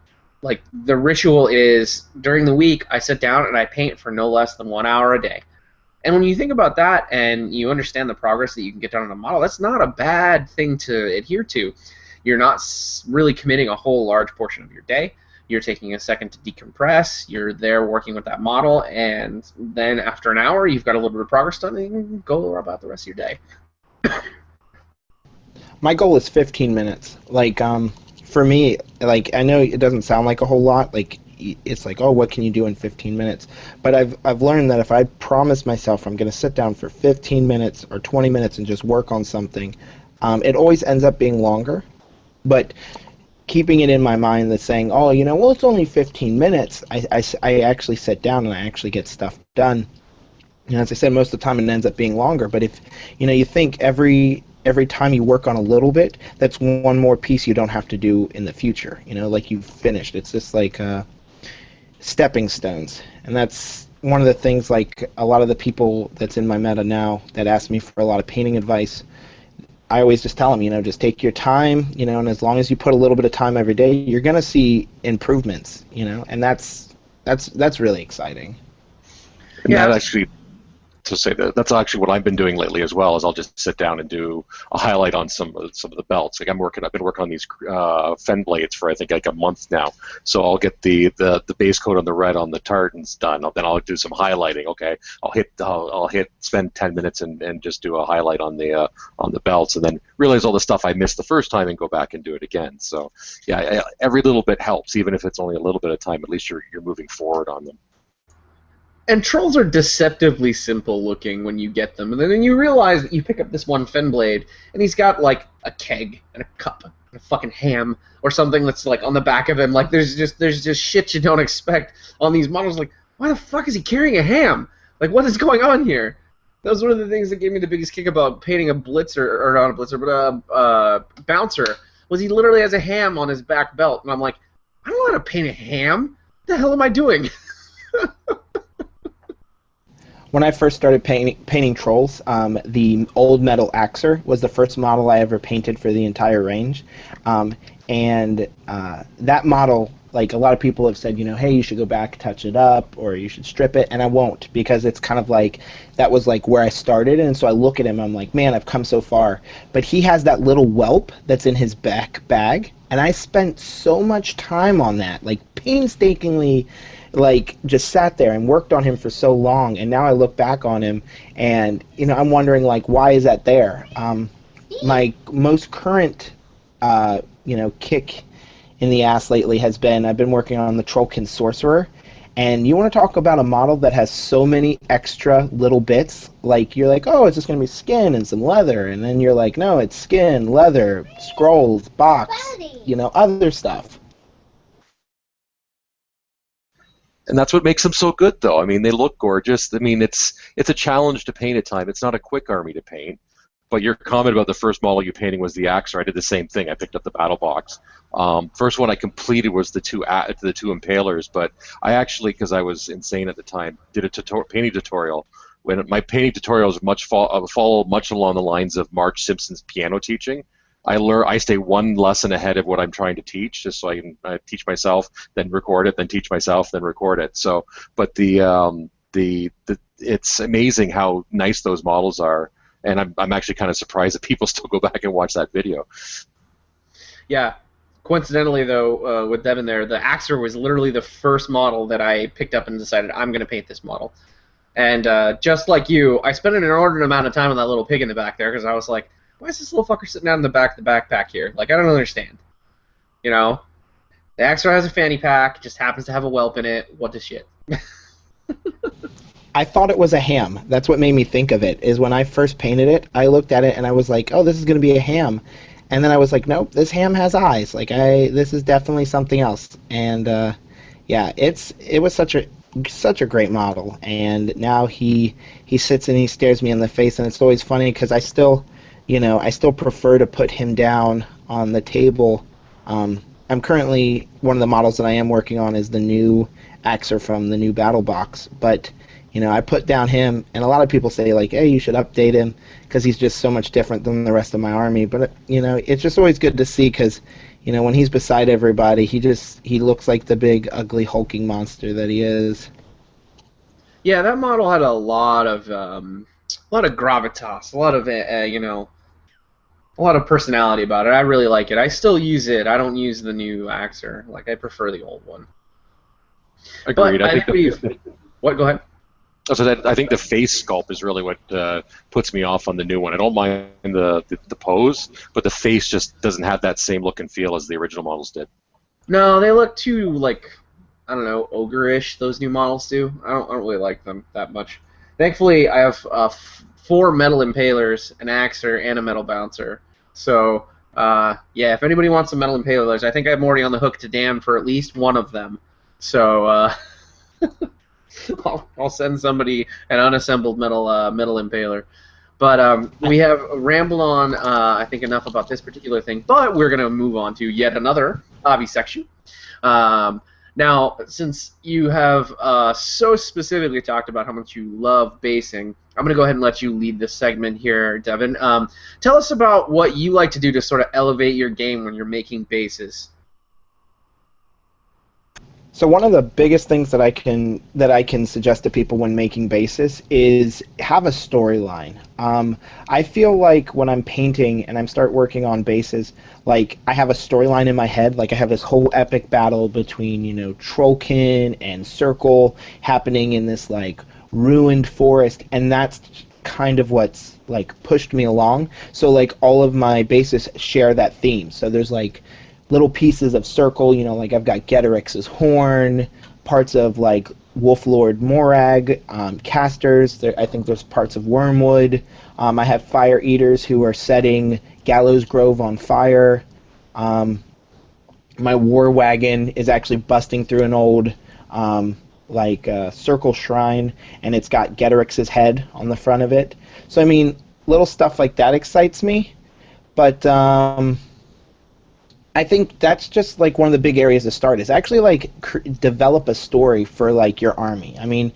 S3: like the ritual is during the week I sit down and I paint for no less than 1 hour a day. And when you think about that and you understand the progress that you can get done on a model, that's not a bad thing to adhere to. You're not really committing a whole large portion of your day. You're taking a second to decompress. You're there working with that model, and then after an hour, you've got a little bit of progress done, and you can go about the rest of your day.
S2: my goal is 15 minutes. Like, for me, like, I know it doesn't sound like a whole lot. Like, it's like, oh, what can you do in 15 minutes? But I've learned that if I promise myself I'm going to sit down for 15 minutes or 20 minutes and just work on something, it always ends up being longer. But keeping it in my mind that's saying, oh, well, it's only 15 minutes, I actually sit down and I actually get stuff done. And as I said, most of the time it ends up being longer. But if you think every time you work on a little bit, that's one more piece you don't have to do in the future. Like you've finished. It's just like stepping stones, and that's one of the things. Like a lot of the people that's in my meta now that ask me for a lot of painting advice, I always just tell them, just take your time, and as long as you put a little bit of time every day, you're gonna see improvements, and that's really exciting.
S1: And
S3: Yeah,
S1: that actually to say that that's actually what I've been doing lately as well. Is I'll just sit down and do a highlight on some of the belts. Like I've been working on these fen blades for I think like a month now. So I'll get the base coat on the red on the tartans done. Then I'll do some highlighting. Okay, I'll spend 10 minutes and just do a highlight on the belts, and then realize all the stuff I missed the first time and go back and do it again. So yeah, every little bit helps, even if it's only a little bit of time. At least you're moving forward on them.
S3: and trolls are deceptively simple looking when you get them, and then you realize that you pick up this one Fenblade, and he's got like a keg and a cup and a fucking ham or something that's like on the back of him. Like there's just shit you don't expect on these models. Like why the fuck is he carrying a ham? Like what is going on here? That was one of the things that gave me the biggest kick about painting a blitzer, or not a blitzer, but a bouncer. Was he literally has a ham on his back belt, and I'm like, I don't know how to paint a ham. What the hell am I doing?
S2: When I first started painting trolls, the old metal Axer was the first model I ever painted for the entire range. And that model, like a lot of people have said, hey, you should go back, touch it up, or you should strip it, and I won't, because it's kind of like, that was like where I started, and so I look at him, I'm like, man, I've come so far. But he has that little whelp that's in his back bag, and I spent so much time on that, like painstakingly, like just sat there and worked on him for so long, and now I look back on him and I'm wondering, like, why is that there? My most current kick in the ass lately has been, I've been working on the Trollkin Sorcerer, and you want to talk about a model that has so many extra little bits. Like, you're like, oh, it's just going to be skin and some leather, and then you're like, no, it's skin, leather, scrolls, box, other stuff.
S1: And that's what makes them so good, though. I mean, they look gorgeous. I mean, it's a challenge to paint at times. It's not a quick army to paint. But your comment about the first model you painting was the Axer. I did the same thing. I picked up the battle box. First one I completed was the two Impalers. But I actually, because I was insane at the time, did a painting tutorial. When my painting tutorials follow much along the lines of Marge Simpson's piano teaching. I stay one lesson ahead of what I'm trying to teach, just so I can teach myself, then record it, then teach myself, then record it. So, but it's amazing how nice those models are. and I'm actually kind of surprised that people still go back and watch that video.
S3: Yeah. Coincidentally, though, with Devin there, the Axer was literally the first model that I picked up and decided I'm going to paint this model. And just like you, I spent an inordinate amount of time on that little pig in the back there because I was like, why is this little fucker sitting down in the back of the backpack here? Like, I don't understand. You know? The Axer has a fanny pack, just happens to have a whelp in it. What the shit?
S2: I thought it was a ham. That's what made me think of it, is when I first painted it, I looked at it and I was like, oh, this is going to be a ham. And then I was like, nope, this ham has eyes. Like, this is definitely something else. And, yeah, it was such a great model. And now he sits and he stares me in the face, and it's always funny because I still prefer to put him down on the table. I'm currently, one of the models that I am working on is the new Axer from the new Battle Box, but I put down him, and a lot of people say, like, hey, you should update him because he's just so much different than the rest of my army. But, it's just always good to see because, when he's beside everybody, he looks like the big, ugly, hulking monster that he is.
S3: Yeah, that model had a lot of gravitas, a lot of a lot of personality about it. I really like it. I still use it. I don't use the new Axer. Like, I prefer the old one.
S1: Agreed.
S3: But what? Go ahead.
S1: So I think the face sculpt is really what puts me off on the new one. I don't mind the pose, but the face just doesn't have that same look and feel as the original models did.
S3: No, they look too, like, I don't know, ogre-ish, those new models do. I don't really like them that much. Thankfully, I have 4 metal impalers, an Axer, and a metal bouncer. So, yeah, if anybody wants some metal impalers, I think I'm already on the hook to Dan for at least one of them. So, I'll send somebody an unassembled metal impaler. But we have rambled on, I think, enough about this particular thing. But we're going to move on to yet another hobby section. Now, since you have so specifically talked about how much you love basing, I'm going to go ahead and let you lead this segment here, Devin. Tell us about what you like to do to sort of elevate your game when you're making bases.
S2: So one of the biggest things that I can suggest to people when making bases is have a storyline. I feel like when I'm painting and I start working on bases, like I have a storyline in my head. Like I have this whole epic battle between Trollkin and Circle happening in this like ruined forest, and that's kind of what's like pushed me along. So like all of my bases share that theme. So there's like little pieces of Circle, like I've got Getorix's horn, parts of like Wolflord Morag, casters. I think there's parts of Wormwood. I have Fire Eaters who are setting Gallows Grove on fire. My War Wagon is actually busting through an old Circle Shrine, and it's got Getorix's head on the front of it. So I mean, little stuff like that excites me, but I think that's just like one of the big areas to start is actually like develop a story for like your army. I mean,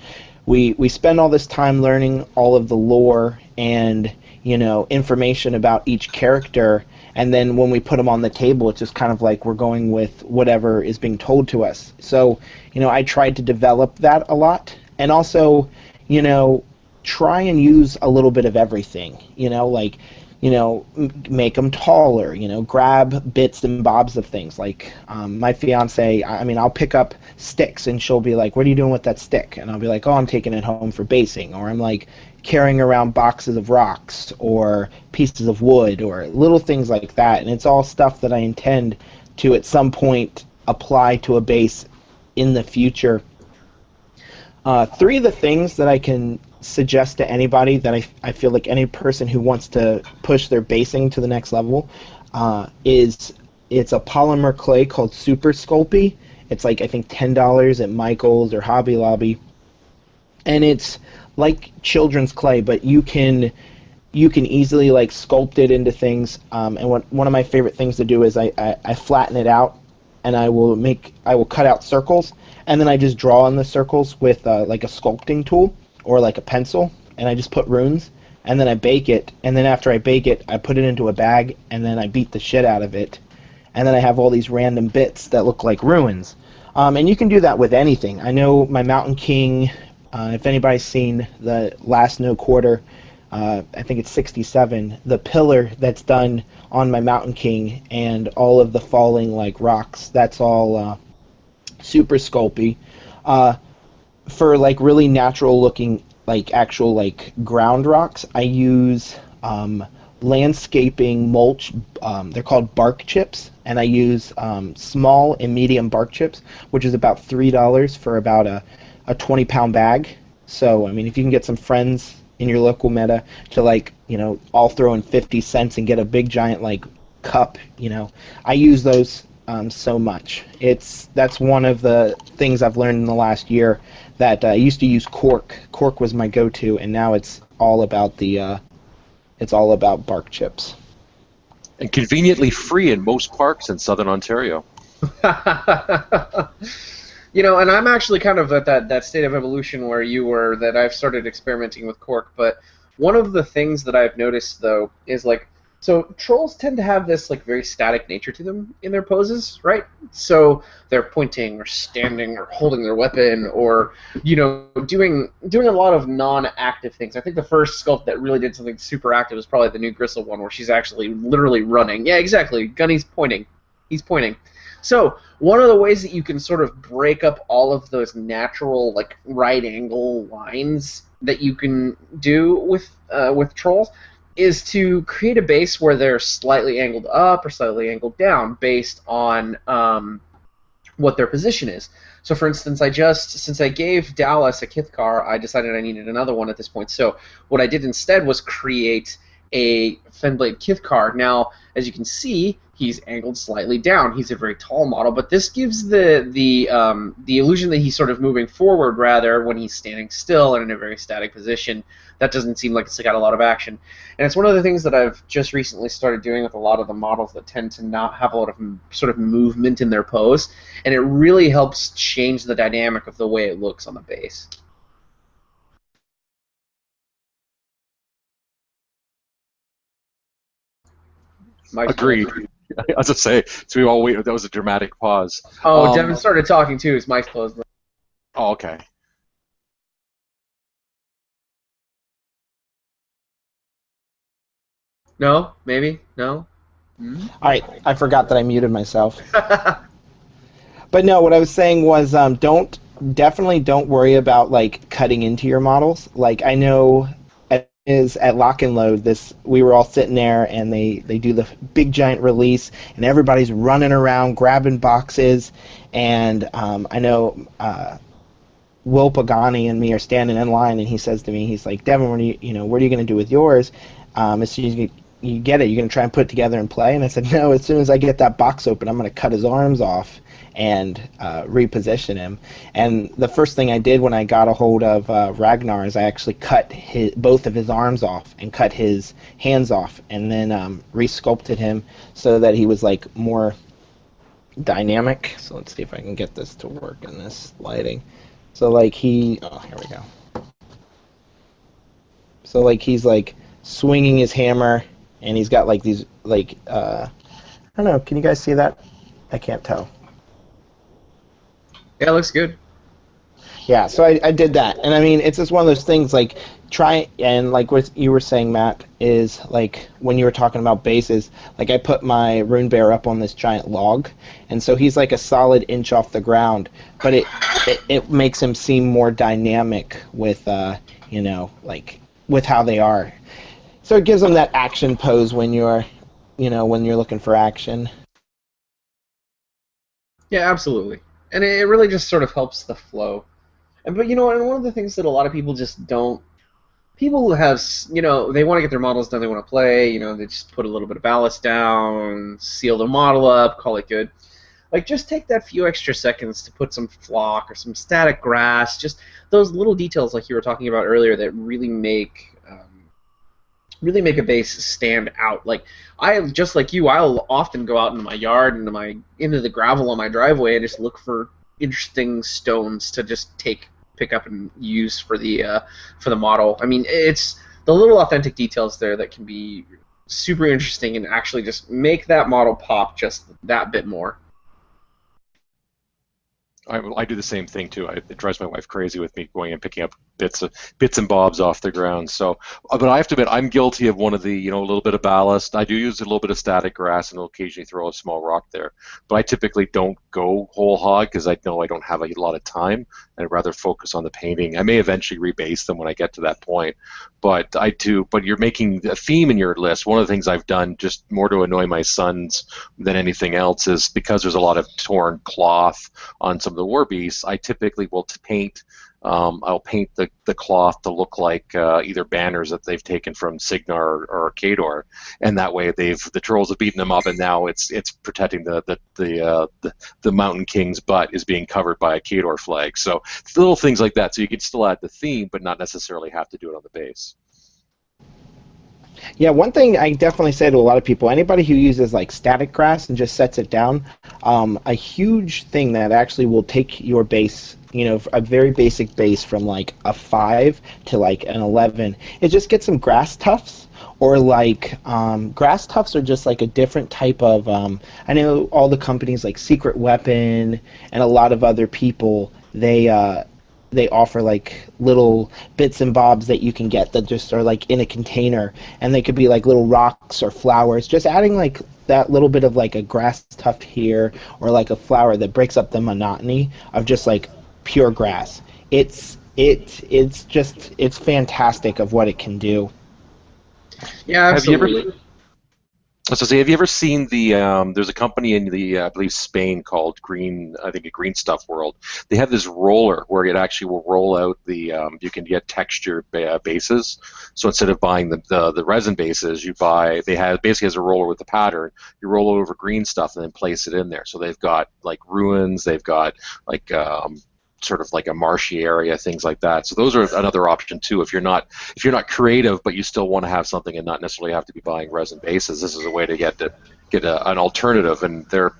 S2: we spend all this time learning all of the lore and information about each character, and then when we put them on the table, it's just kind of like we're going with whatever is being told to us. So I tried to develop that a lot, and also try and use a little bit of everything. Make them taller, grab bits and bobs of things. Like my fiance, I'll pick up sticks and she'll be like, what are you doing with that stick? And I'll be like, oh, I'm taking it home for basing. Or I'm like carrying around boxes of rocks or pieces of wood or little things like that. And it's all stuff that I intend to at some point apply to a base in the future. 3 of the things that I can suggest to anybody that I feel like any person who wants to push their basing to the next level is it's a polymer clay called Super Sculpey. It's like I think $10 at Michael's or Hobby Lobby, and it's like children's clay, but you can easily like sculpt it into things. And one of my favorite things to do is I flatten it out, and I will cut out circles, and then I just draw on the circles with like a sculpting tool or like a pencil, and I just put runes, and then I bake it, and then after I bake it, I put it into a bag, and then I beat the shit out of it, and then I have all these random bits that look like ruins. And you can do that with anything. I know my Mountain King, if anybody's seen the last No Quarter, I think it's 67, the pillar that's done on my Mountain King and all of the falling like rocks, that's all super sculpey. For like really natural looking like actual like ground rocks, I use landscaping mulch. They're called bark chips, and I use small and medium bark chips, which is about $3 for about a 20-pound bag. So I mean, if you can get some friends in your local meta to like all throw in 50 cents and get a big giant like cup, I use those so much. That's one of the things I've learned in the last year. That I used to use cork. Cork was my go-to, and now it's all about bark chips.
S1: And conveniently free in most parks in southern Ontario.
S3: And I'm actually kind of at that state of evolution where you were, that I've started experimenting with cork. But one of the things that I've noticed, though, is like, so trolls tend to have this like very static nature to them in their poses, right? So they're pointing or standing or holding their weapon or doing a lot of non-active things. I think the first sculpt that really did something super active was probably the new Gristle one, where she's actually literally running. Yeah, exactly. Gunny's pointing. He's pointing. So one of the ways that you can sort of break up all of those natural like right angle lines that you can do with trolls is to create a base where they're slightly angled up or slightly angled down based on what their position is. So, for instance, since I gave Dallas a Kithkar, I decided I needed another one at this point. So what I did instead was create a Fenblade Kithkar. Now, as you can see, he's angled slightly down. He's a very tall model, but this gives the illusion that he's sort of moving forward rather when he's standing still and in a very static position. That doesn't seem like it's got a lot of action. And it's one of the things that I've just recently started doing with a lot of the models that tend to not have a lot of sort of movement in their pose, and it really helps change the dynamic of the way it looks on the base.
S1: Agreed. I was to say, so we all wait. That was a dramatic pause.
S3: Oh, Devin started talking too. His mic's closed.
S1: Oh, okay.
S3: No, maybe no.
S2: All right, I forgot that I muted myself. But no, what I was saying was definitely don't worry about like cutting into your models. Like I know at Lock and Load, we were all sitting there and they do the big giant release and everybody's running around grabbing boxes, and I know Will Pagani and me are standing in line, and he says to me, he's like, Devin, what are you going to do with yours? As soon as you get it, you're going to try and put it together and play? And I said, no, as soon as I get that box open, I'm going to cut his arms off and reposition him. And the first thing I did when I got a hold of Ragnar is I actually cut both of his arms off and cut his hands off, and then resculpted him so that he was like more dynamic. So let's see if I can get this to work in this lighting. So like here we go. So like he's like swinging his hammer, and he's got like these like I don't know. Can you guys see that? I can't tell.
S3: Yeah, it looks good.
S2: Yeah, so I did that, and I mean it's just one of those things like try and like what you were saying, Matt, is like when you were talking about bases, like I put my rune bear up on this giant log, and so he's like a solid inch off the ground, but it makes him seem more dynamic with like with how they are. So it gives them that action pose when you're looking for action.
S3: Yeah, absolutely. And it really just sort of helps the flow. But and one of the things that a lot of people just don't, people have, they want to get their models done, they want to play, they just put a little bit of ballast down, seal the model up, call it good. Like, just take that few extra seconds to put some flock or some static grass, just those little details like you were talking about earlier that really make a base stand out. Like, just like you, I'll often go out into my yard, into the gravel on my driveway, and just look for interesting stones to just pick up and use for the model. I mean, it's the little authentic details there that can be super interesting and actually just make that model pop just that bit more.
S1: I do the same thing too. It drives my wife crazy with me going and picking up bits and bobs off the ground. So, but I have to admit, I'm guilty of one of the, a little bit of ballast. I do use a little bit of static grass and will occasionally throw a small rock there. But I typically don't go whole hog because I know I don't have a lot of time. I'd rather focus on the painting. I may eventually rebase them when I get to that point, but I do. But you're making a theme in your list. One of the things I've done, just more to annoy my sons than anything else, is because there's a lot of torn cloth on some of the war beasts. I typically will paint. I'll paint the cloth to look like either banners that they've taken from Signar or Khador, and that way the trolls have beaten them up, and now it's protecting the Mountain King's butt is being covered by a Khador flag. So little things like that. So you can still add the theme, but not necessarily have to do it on the base.
S2: Yeah, one thing I definitely say to a lot of people, anybody who uses like static grass and just sets it down, a huge thing that actually will take your base, a very basic base from like a 5 to like an 11, is just get some grass tufts. Or like grass tufts are just like a different type of, I know all the companies like Secret Weapon and a lot of other people, they offer like little bits and bobs that you can get that just are like in a container, and they could be like little rocks or flowers. Just adding like that little bit of like a grass tuft here or like a flower that breaks up the monotony of just like pure grass. It's fantastic of what it can do.
S3: Yeah, absolutely.
S1: Have you ever seen there's a company in I believe Spain called Green, I think a Green Stuff World. They have this roller where it actually will roll out you can get textured bases. So instead of buying the resin bases, basically has a roller with the pattern. You roll it over green stuff and then place it in there. So they've got like ruins, they've got like sort of like a marshy area, things like that. So those are another option too. If you're not creative, but you still want to have something and not necessarily have to be buying resin bases, this is a way to get an alternative. And they're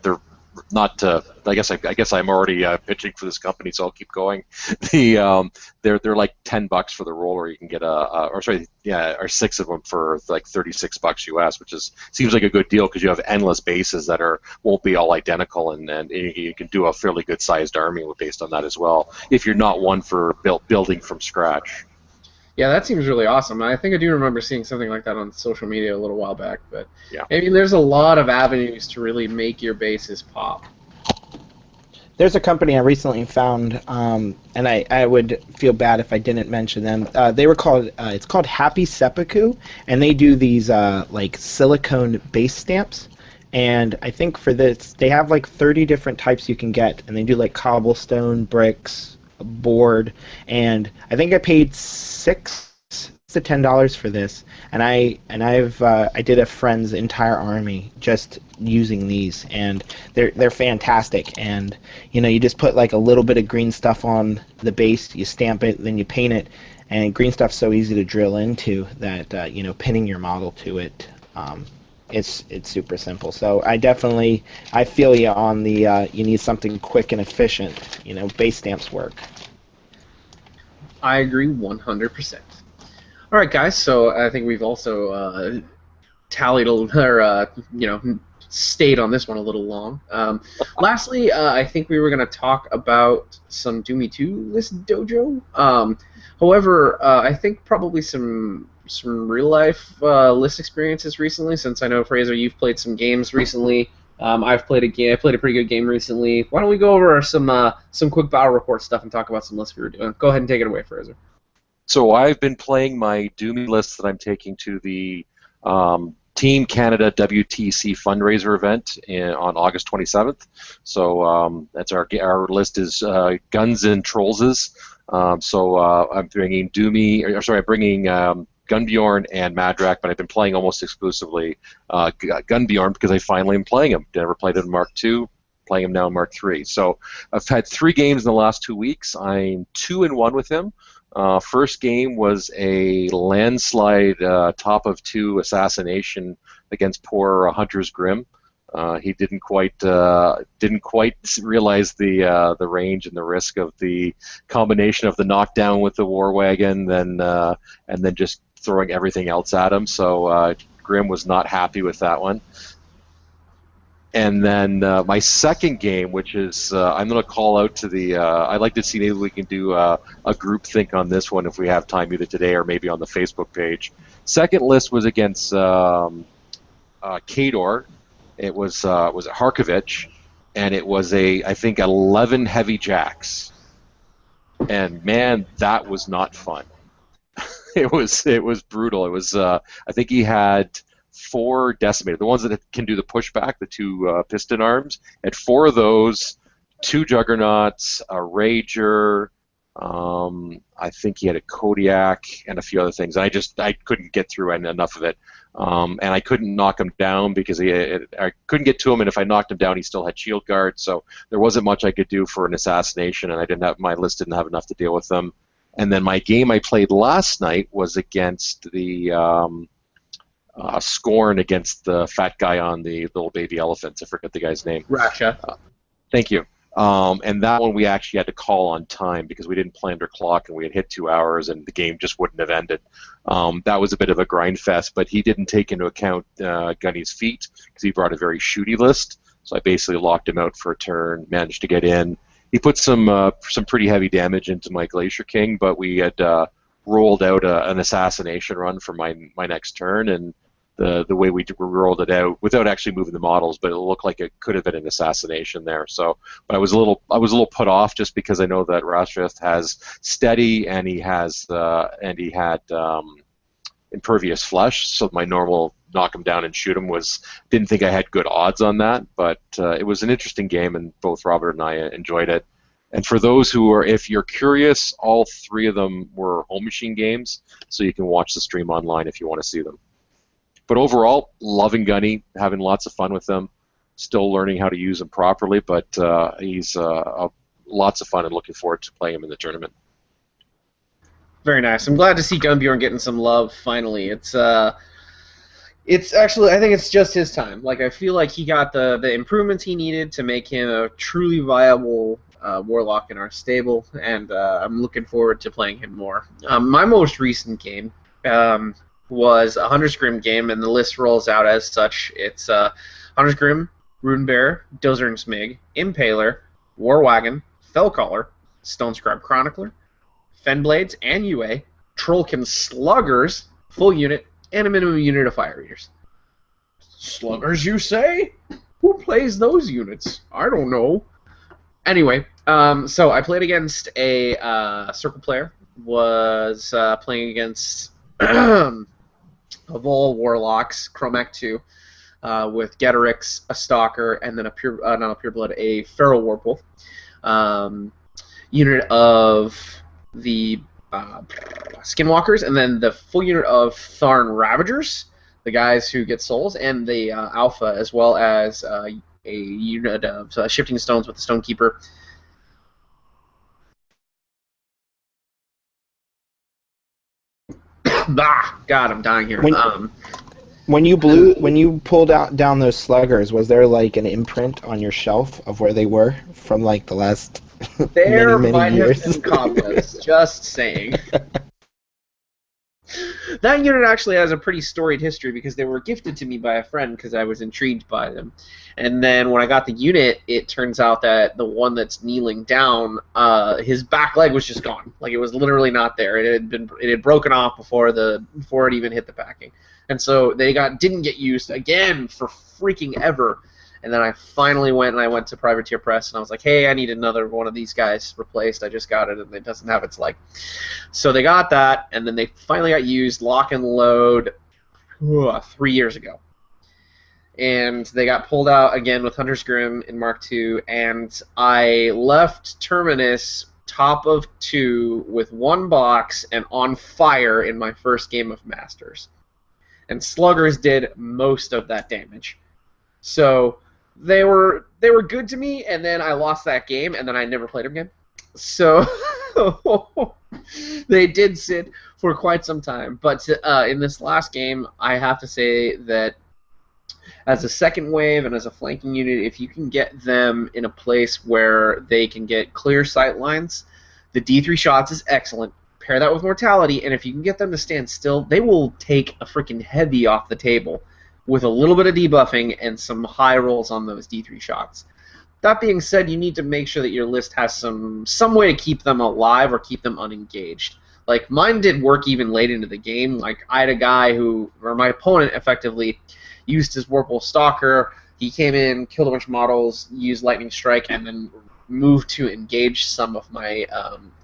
S1: not. I guess I'm already pitching for this company, so I'll keep going. They're like $10 for the roller. You can get or 6 of them for like $36 US, which seems like a good deal because you have endless bases that won't be all identical, and you can do a fairly good sized army based on that as well. If you're not one for building from scratch.
S3: Yeah, that seems really awesome. I think I do remember seeing something like that on social media a little while back. But
S1: yeah,
S3: I mean, there's a lot of avenues to really make your bases pop.
S2: There's a company I recently found, and I would feel bad if I didn't mention them. They were called, it's called Happy Seppuku, and they do these like silicone base stamps. And I think for this, they have like 30 different types you can get, and they do like cobblestone, bricks, board, and I think I paid $6 to $10 for this, and I did a friend's entire army just using these, and they're fantastic. And you just put like a little bit of green stuff on the base, you stamp it, then you paint it, and green stuff's so easy to drill into that pinning your model to it, it's super simple. So I feel you on the you need something quick and efficient. Base stamps work.
S3: I agree 100%. All right, guys. So I think we've also tallied or stayed on this one a little long. Lastly, I think we were going to talk about some Doomy 2 list dojo. However, I think probably some real life list experiences recently. Since I know, Fraser, you've played some games recently. I've played a game. I played a pretty good game recently. Why don't we go over some quick battle report stuff and talk about some lists we were doing? Go ahead and take it away, Fraser.
S1: So I've been playing my Doomy list that I'm taking to the Team Canada WTC fundraiser event on August 27th. So that's our list is Guns and Trollses. So I'm bringing I'm bringing Gunbjorn and Madrak, but I've been playing almost exclusively Gunbjorn because I finally am playing him. Never played him in Mark II, playing him now in Mark III. So I've had 3 games in the last 2 weeks. I'm 2-1 with him. First game was a landslide top of 2 assassination against poor Hunter's Grim. He didn't quite realize the range and the risk of the combination of the knockdown with the war wagon, and then just throwing everything else at him. So Grim was not happy with that one. And then my second game, which is I'm going to call out to the. I'd like to see maybe we can do a group think on this one if we have time, either today or maybe on the Facebook page. Second list was against Kador. It was at Harkovich, and it was I think 11 heavy jacks. And man, that was not fun. It was brutal. It was I think he had 4 decimated, the ones that can do the pushback, the 2 piston arms. Had 4 of those, 2 juggernauts, a rager. I think he had a Kodiak and a few other things. I couldn't get through enough of it, and I couldn't knock him down because I couldn't get to him. And if I knocked him down, he still had shield guard, so there wasn't much I could do for an assassination. And my list didn't have enough to deal with them. And then my game I played last night was against the Scorn, against the fat guy on the little baby elephants. I forget the guy's name.
S3: Rasha.
S1: Thank you. And that one we actually had to call on time because we didn't play under clock, and we had hit 2 hours, and the game just wouldn't have ended. That was a bit of a grind fest, but he didn't take into account Gunny's feet because he brought a very shooty list. So I basically locked him out for a turn, managed to get in. He put some pretty heavy damage into my Glacier King, but we had rolled out an assassination run for my next turn, and the way we rolled it out without actually moving the models, but it looked like it could have been an assassination there. So, but I was a little put off just because I know that Rashith has steady, and he had impervious flesh. So my normal knock him down and shoot him didn't think I had good odds on that, but it was an interesting game, and both Robert and I enjoyed it. And for those if you're curious, all 3 of them were home machine games, so you can watch the stream online if you want to see them. But overall, loving Gunny, having lots of fun with him, still learning how to use him properly, but he's lots of fun and looking forward to playing him in the tournament.
S3: Very nice. I'm glad to see Gunbjorn getting some love finally. It's actually, I think it's just his time. Like, I feel like he got the improvements he needed to make him a truly viable warlock in our stable, and I'm looking forward to playing him more. My most recent game was a Hunter's Grim game, and the list rolls out as such. It's Hunter's Grim, Runebearer, Dozer and Smig, Impaler, Warwagon, Fellcaller, Stonescribe Chronicler, Fenblades and UA, Trollkin Sluggers, full unit, and a minimum unit of Fire Eaters. Sluggers, you say? Who plays those units? I don't know. Anyway, so I played against a Circle player. Was playing against of all Warlocks, Chromac 2, with Getorix, a Stalker, and then a Feral Warpwolf. Unit of the Skinwalkers, and then the full unit of Tharn Ravagers, the guys who get souls, and the Alpha, as well as a unit of Shifting Stones with the Stonekeeper. God, I'm dying here.
S2: When you pulled down those sluggers, was there like an imprint on your shelf of where they were from like the last
S3: there
S2: many
S3: might
S2: years?
S3: have been cobwebs. Just saying. That unit actually has a pretty storied history because they were gifted to me by a friend because I was intrigued by them. And then when I got the unit, it turns out that the one that's kneeling down, his back leg was just gone. Like, it was literally not there. It had broken off before it even hit the packing. And so they didn't get used again for freaking ever. And then I finally went to Privateer Press, and I was like, hey, I need another one of these guys replaced. I just got it, and it doesn't have its leg. So they got that, and then they finally got used lock and load 3 years ago. And they got pulled out again with Hunter's Grim in Mark II, and I left Terminus top of 2 with 1 box and on fire in my first game of Masters. And Sluggers did most of that damage. So they were good to me, and then I lost that game, and then I never played them again. So they did sit for quite some time. But in this last game, I have to say that as a second wave and as a flanking unit, if you can get them in a place where they can get clear sight lines, the D3 shots is excellent. Pair that with mortality, and if you can get them to stand still, they will take a freaking heavy off the table. with a little bit of debuffing and some high rolls on those D3 shots. That being said, you need to make sure that your list has some way to keep them alive or keep them unengaged. Like, mine did work even late into the game. Like, I had a guy who, or my opponent effectively, used his Warpwolf Stalker. He came in, killed a bunch of models, used Lightning Strike, and then moved to engage some of my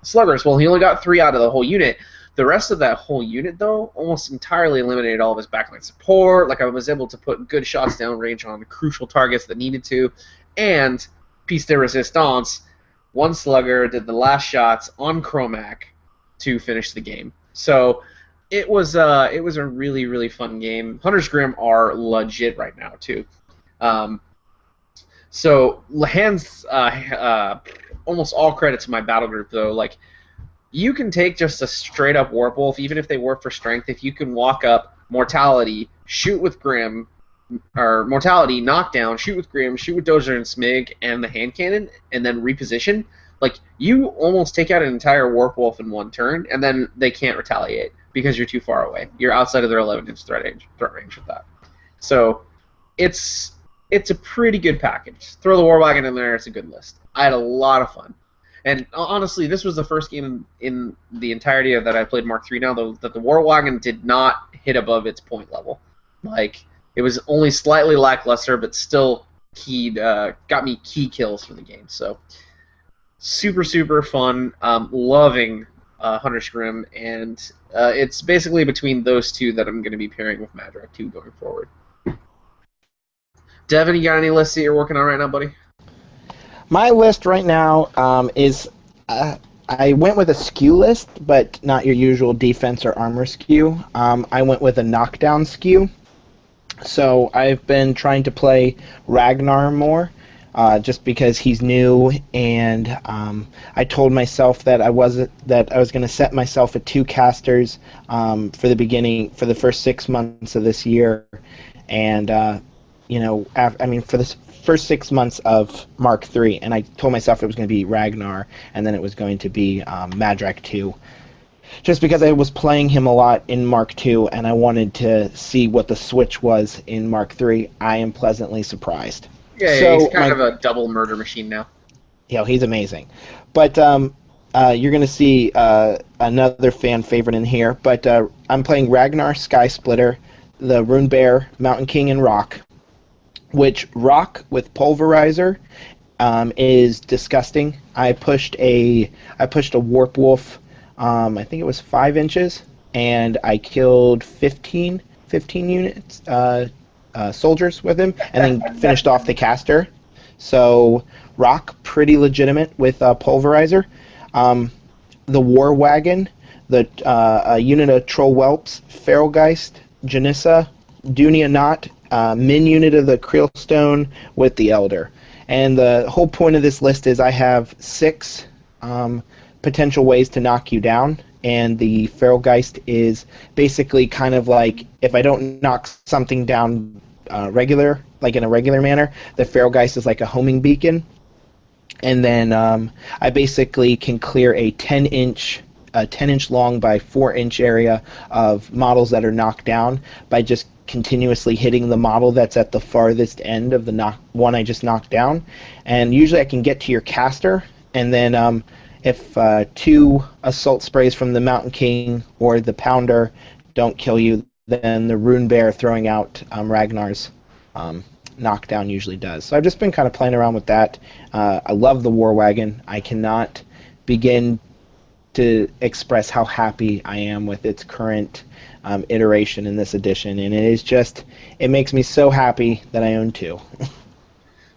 S3: sluggers. Well, he only got 3 out of the whole unit. The rest of that whole unit, though, almost entirely eliminated all of his backline support. Like, I was able to put good shots down range on crucial targets that needed to. And piece de resistance, one slugger did the last shots on Chromac to finish the game. So it was a really, really fun game. Hunter's Grim are legit right now, too. So hands almost all credit to my battle group, though. Like, you can take just a straight up Warpwolf, even if they work for strength. If you can walk up, Mortality, shoot with Grim, or Mortality, knockdown, shoot with Grim, shoot with Dozer and Smig, and the hand cannon, and then reposition. Like, you almost take out an entire Warpwolf in one turn, and then they can't retaliate because you're too far away. You're outside of their 11-inch threat range with that. So it's a pretty good package. Throw the War Wagon in there, it's a good list. I had a lot of fun. And honestly, this was the first game in the entirety of that I played Mark III now that the War Wagon did not hit above its point level. Like, it was only slightly lackluster, but still got me key kills for the game. So, super, super fun. Loving Hunter's Grim, and it's basically between those two that I'm going to be pairing with Madrak 2 going forward. Devin, you got any lists that you're working on right now, buddy?
S2: My list right now is I went with a skew list, but not your usual defense or armor skew. I went with a knockdown skew. So I've been trying to play Ragnar more, just because he's new, and I told myself that I was going to set myself at 2 casters for the first 6 months of this year, and for the first 6 months of Mark III, and I told myself it was going to be Ragnar, and then it was going to be Madrak 2. Just because I was playing him a lot in Mark II, and I wanted to see what the switch was in Mark III, I am pleasantly surprised.
S3: Yeah, so he's kind of a double murder machine now.
S2: Yeah, he's amazing. But you're going to see another fan favorite in here, but I'm playing Ragnar Sky Splitter, the Rune Bear, Mountain King, and Rock, which Rock with Pulverizer is disgusting. I pushed a Warpwolf, I think it was 5 inches, and I killed 15 units, soldiers with him, and then finished off the caster. So Rock, pretty legitimate with Pulverizer. The War Wagon, a unit of Troll Whelps, Feralgeist, Janissa, Dunia Knot, min unit of the Creelstone with the Elder. And the whole point of this list is I have 6 potential ways to knock you down, and the Feralgeist is basically kind of like, if I don't knock something down in a regular manner, the Feralgeist is like a homing beacon. And then I basically can clear a 10-inch long by 4-inch area of models that are knocked down by just continuously hitting the model that's at the farthest end of the one I just knocked down. And usually I can get to your caster, and then if 2 assault sprays from the Mountain King or the Pounder don't kill you, then the Rune Bear throwing out Ragnar's knockdown usually does. So I've just been kind of playing around with that. I love the War Wagon. I cannot begin to express how happy I am with its current iteration in this edition, and it makes me so happy that I own 2.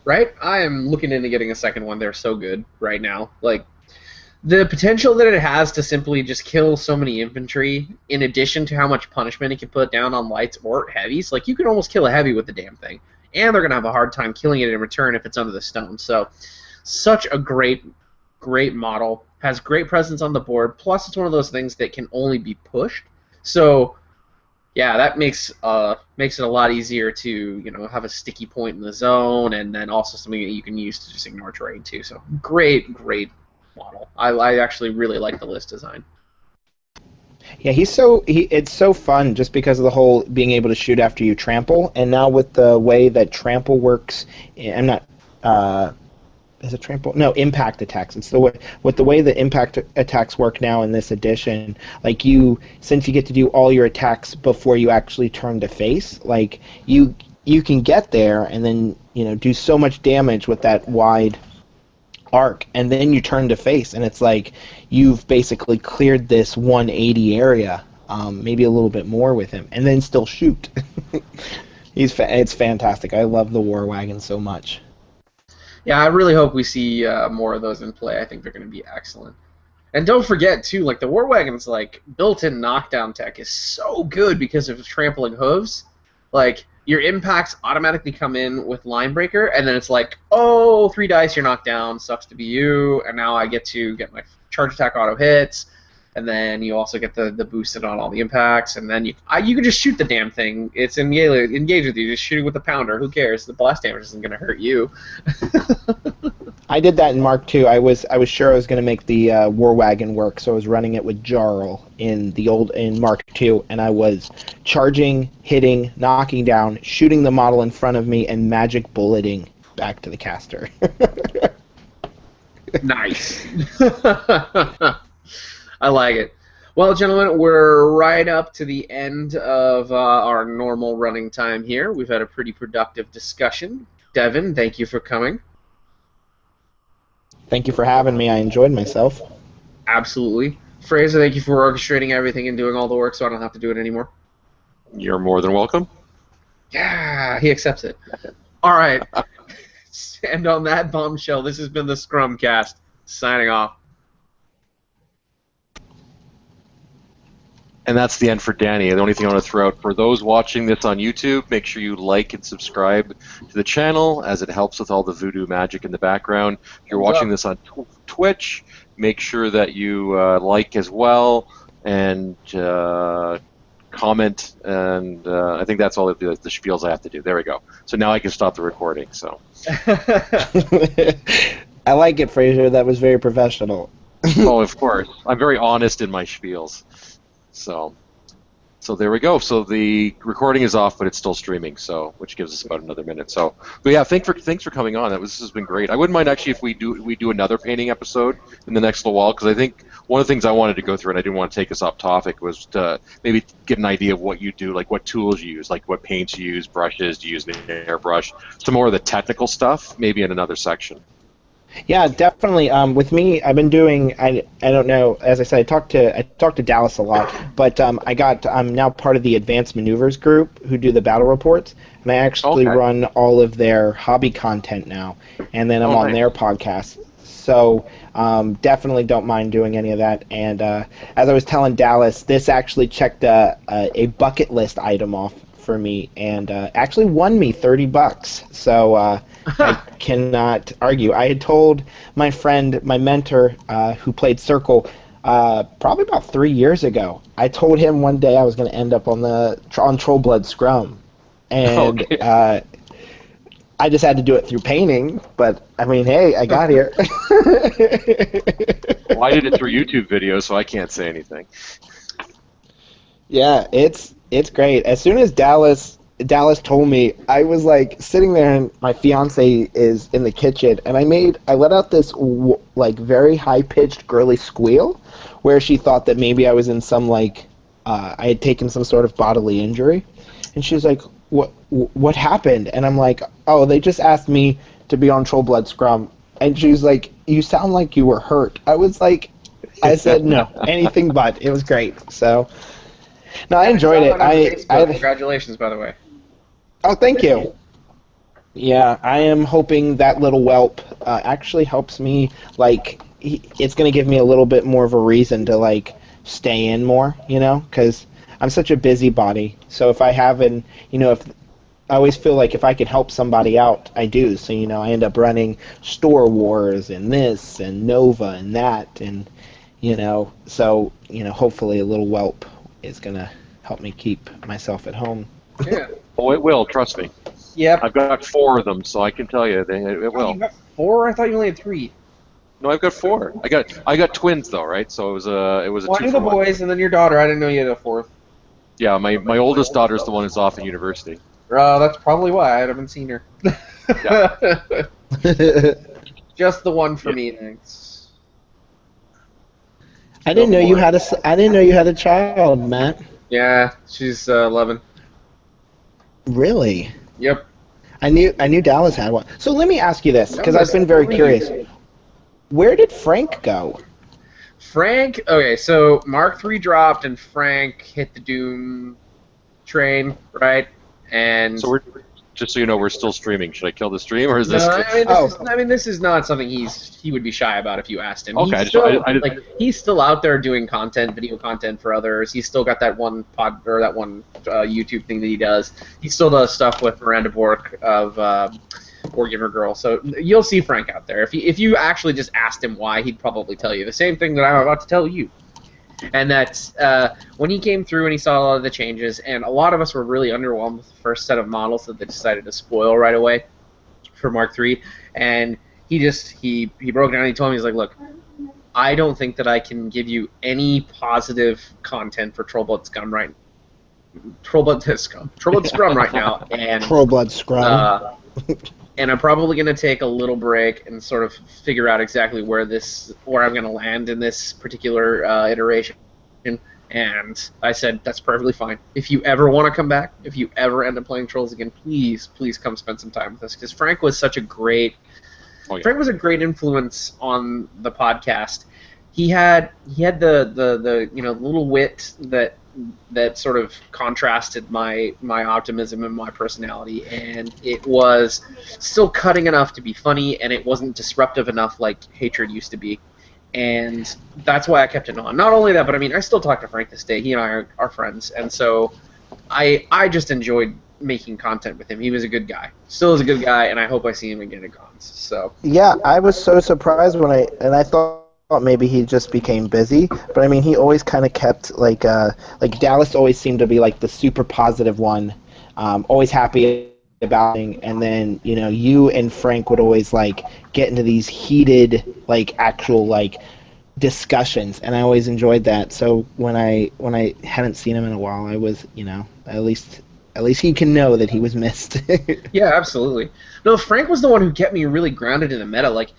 S3: Right? I am looking into getting a second one. They're so good right now. Like, the potential that it has to simply just kill so many infantry, in addition to how much punishment it can put down on lights or heavies. Like, you can almost kill a heavy with the damn thing, and they're going to have a hard time killing it in return if it's under the stone. So, such a great model. Has great presence on the board, plus it's one of those things that can only be pushed. So, yeah, that makes it a lot easier to have a sticky point in the zone, and then also something that you can use to just ignore terrain too. So, great model. I actually really like the list design.
S2: Yeah, it's so fun just because of the whole being able to shoot after you trample, and now with the way that trample works, I'm not is it trample? No, impact attacks. It's the way with the way the impact attacks work now in this edition. Like since you get to do all your attacks before you actually turn to face, like you can get there and then do so much damage with that wide arc, and then you turn to face, and it's like you've basically cleared this 180 area, maybe a little bit more with him, and then still shoot. It's fantastic. I love the War Wagon so much.
S3: Yeah, I really hope we see more of those in play. I think they're going to be excellent. And don't forget too, like the War Wagon's like built-in knockdown tech is so good because of trampling hooves. Like your impacts automatically come in with Line Breaker, and then it's like, oh, 3 dice, you're knocked down. Sucks to be you. And now I get to get my charge attack auto hits, and then you also get the boosted on all the impacts, and then you can just shoot the damn thing. It's engage with you. Just shoot it with the pounder. Who cares? The blast damage isn't going to hurt you.
S2: I did that in Mark II. I was sure I was going to make the War Wagon work, so I was running it with Jarl in Mark II, and I was charging, hitting, knocking down, shooting the model in front of me, and magic bulleting back to the caster.
S3: Nice. I like it. Well, gentlemen, we're right up to the end of our normal running time here. We've had a pretty productive discussion. Devin, thank you for coming.
S2: Thank you for having me. I enjoyed myself.
S3: Absolutely. Fraser, thank you for orchestrating everything and doing all the work so I don't have to do it anymore.
S1: You're more than welcome.
S3: Yeah, he accepts it. All right. And on that bombshell, this has been the Scrumcast. Signing off.
S1: And that's the end for Danny. The only thing I want to throw out for those watching this on YouTube, make sure you like and subscribe to the channel as it helps with all the voodoo magic in the background. If you're watching this on Twitch, make sure that you like as well and comment. And I think that's all the spiels I have to do. There we go. So now I can stop the recording. So
S2: I like it, Fraser. That was very professional.
S1: Oh, of course. I'm very honest in my spiels. So there we go. So the recording is off, but it's still streaming. So which gives us about another minute. So, but yeah, thanks for coming on. This has been great. I wouldn't mind actually if we do another painting episode in the next little while, because I think one of the things I wanted to go through, and I didn't want to take us off topic, was to maybe get an idea of what you do, like what tools you use, like what paints you use, brushes, do you use an airbrush, some more of the technical stuff, maybe in another section.
S2: Yeah, definitely. With me, I've been doing. I don't know. As I said, I talk to Dallas a lot, but I'm now part of the Advanced Maneuvers group who do the battle reports, and I actually run all of their hobby content now, and then I'm on their podcast. So definitely don't mind doing any of that. And as I was telling Dallas, this actually checked a bucket list item off for me, and actually won me $30. So I cannot argue. I had told my friend, my mentor, who played Circle, probably about 3 years ago. I told him one day I was going to end up on TrollbloodScrum, and I just had to do it through painting. But I mean, hey, I got here.
S1: Well, I did it through YouTube videos, so I can't say anything.
S2: Yeah, it's great. As soon as Dallas told me, I was like sitting there, and my fiance is in the kitchen, and I let out this like very high pitched girly squeal, where she thought that maybe I was in some I had taken some sort of bodily injury, and she's like, what happened? And I'm like, oh, they just asked me to be on TrollbloodScrum, and she's like, you sound like you were hurt. I said no, anything but. It was great. So. No, I enjoyed it.
S3: Congratulations, by the way.
S2: Oh, thank you. Yeah, I am hoping that little whelp actually helps me. It's going to give me a little bit more of a reason to stay in more, because I'm such a busybody. So if I have I always feel like if I can help somebody out, I do. So I end up running Store Wars and this and Nova and that, and so hopefully a little whelp is going to help me keep myself at home.
S3: Yeah.
S1: Oh, it will, trust me.
S3: Yep.
S1: I've got 4 of them, so I can tell you, it will.
S3: You got 4? I thought you only had 3.
S1: No, I've got 4. I got twins though, right? So it was a
S3: Well, I
S1: 2
S3: knew
S1: for
S3: the
S1: 1.
S3: boys, and then your daughter. I didn't know you had a fourth.
S1: Yeah, my oldest daughter's the one who's off in university.
S3: That's probably why I haven't seen her.
S1: Yeah.
S3: Just the one for
S1: Yeah.
S3: me, thanks.
S2: I
S1: No
S2: didn't know you
S1: more.
S2: had I didn't know you had a child, Matt.
S3: Yeah, she's 11.
S2: Really?
S3: Yep.
S2: I knew Dallas had one. So let me ask you this,
S3: That
S2: because
S3: was
S2: I've been very
S3: 3.
S2: curious. Where did Frank go?
S3: Frank, okay, so Mark III dropped and Frank hit the Doom train, right? And
S1: So we're just so you know, we're still streaming. Should I kill the stream or is
S3: no,
S1: this?
S3: I mean this is not something he would be shy about if you asked him.
S1: Okay,
S3: He's still he's still out there doing content, video content for others. He's still got that one YouTube thing that he does. He still does stuff with Miranda Bork of War Gamer Girl. So you'll see Frank out there. If you actually just asked him why, he'd probably tell you the same thing that I'm about to tell you. And that's when he came through and he saw a lot of the changes, and a lot of us were really underwhelmed with the first set of models that they decided to spoil right away for Mark III. And he broke down and he told me, he's like, look, I don't think that I can give you any positive content for TrollbloodScrum right now, and
S2: TrollbloodScrum.
S3: and I'm probably going to take a little break and sort of figure out exactly where I'm going to land in this particular iteration. And I said, that's perfectly fine. If you ever want to come back, if you ever end up playing Trolls again, please come spend some time with us, because Frank was such a great Frank was a great influence on the podcast. He had the little wit that sort of contrasted my optimism and my personality, and it was still cutting enough to be funny, and it wasn't disruptive enough like Hatred used to be. And that's why I kept it on. Not only that, but I mean, I still talk to Frank this day. He and I are friends, and so I just enjoyed making content with him. He was a good guy. Still is a good guy, and I hope I see him again at cons. So
S2: Yeah, I was so surprised when I thought maybe he just became busy, but I mean he always kind of kept like Dallas always seemed to be like the super positive one, always happy about it, and then you and Frank would always like get into these heated like actual like discussions, and I always enjoyed that. So when I hadn't seen him in a while, I was at least he can know that he was missed.
S3: yeah, absolutely. No, Frank was the one who kept me really grounded in the meta. Like,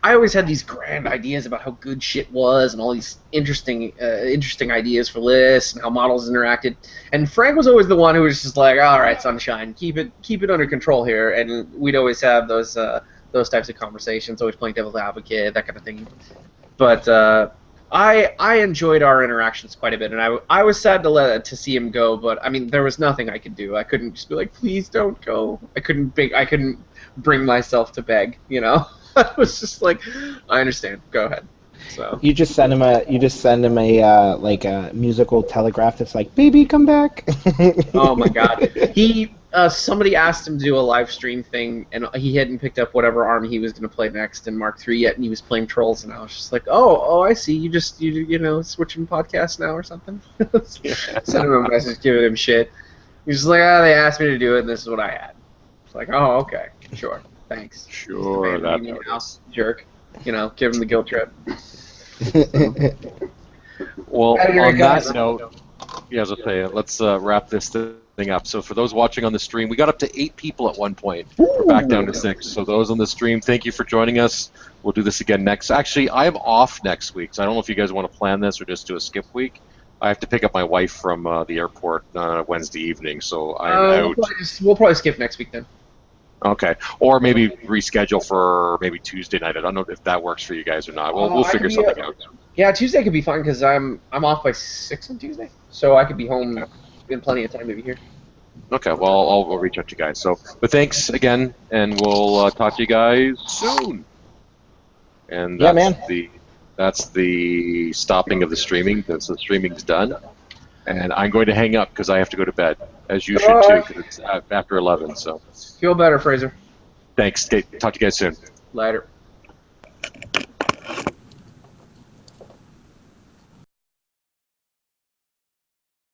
S3: I always had these grand ideas about how good shit was and all these interesting ideas for lists and how models interacted. And Frank was always the one who was just like, all right, sunshine, keep it under control here. And we'd always have those types of conversations, always playing devil's advocate, that kind of thing. But I enjoyed our interactions quite a bit, and I was sad to see him go. But I mean, there was nothing I could do. I couldn't just be like, please don't go. I couldn't bring myself to beg. I was just like, I understand. Go ahead. So
S2: You just send him a like a musical telegraph that's like, baby, come back.
S3: oh my god, somebody asked him to do a live stream thing, and he hadn't picked up whatever army he was going to play next in Mark III yet, and he was playing Trolls, and I was just like, oh, I see. You switching podcasts now or something. Send him a message, giving him shit. He's just like, they asked me to do it, and this is what I had. It's like, oh, okay, sure, thanks.
S1: Sure,
S3: Jerk. Give him the guilt trip.
S1: Well,
S3: Anyway,
S1: on
S3: guys.
S1: that note, as I say, let's wrap this thing up. So for those watching on the stream, we got up to 8 people at one point. We're back down to 6. So those on the stream, thank you for joining us. We'll do this again next. Actually, I'm off next week, so I don't know if you guys want to plan this or just do a skip week. I have to pick up my wife from the airport Wednesday evening, so I'm out.
S3: We'll probably skip next week then.
S1: Okay, or maybe reschedule for maybe Tuesday night. I don't know if that works for you guys or not. We'll figure something out.
S3: Yeah, Tuesday could be fine because I'm off by 6 on Tuesday, so I could be home in plenty of time to be here.
S1: Okay, well, I'll reach out to you guys. So, but thanks again, and we'll talk to you guys soon. And that's
S2: man.
S1: That's the stopping of the streaming. The streaming's done, and I'm going to hang up because I have to go to bed, as you should too, because it's after 11. So.
S3: Feel better, Fraser.
S1: Thanks. Okay, talk to you guys soon.
S3: Later.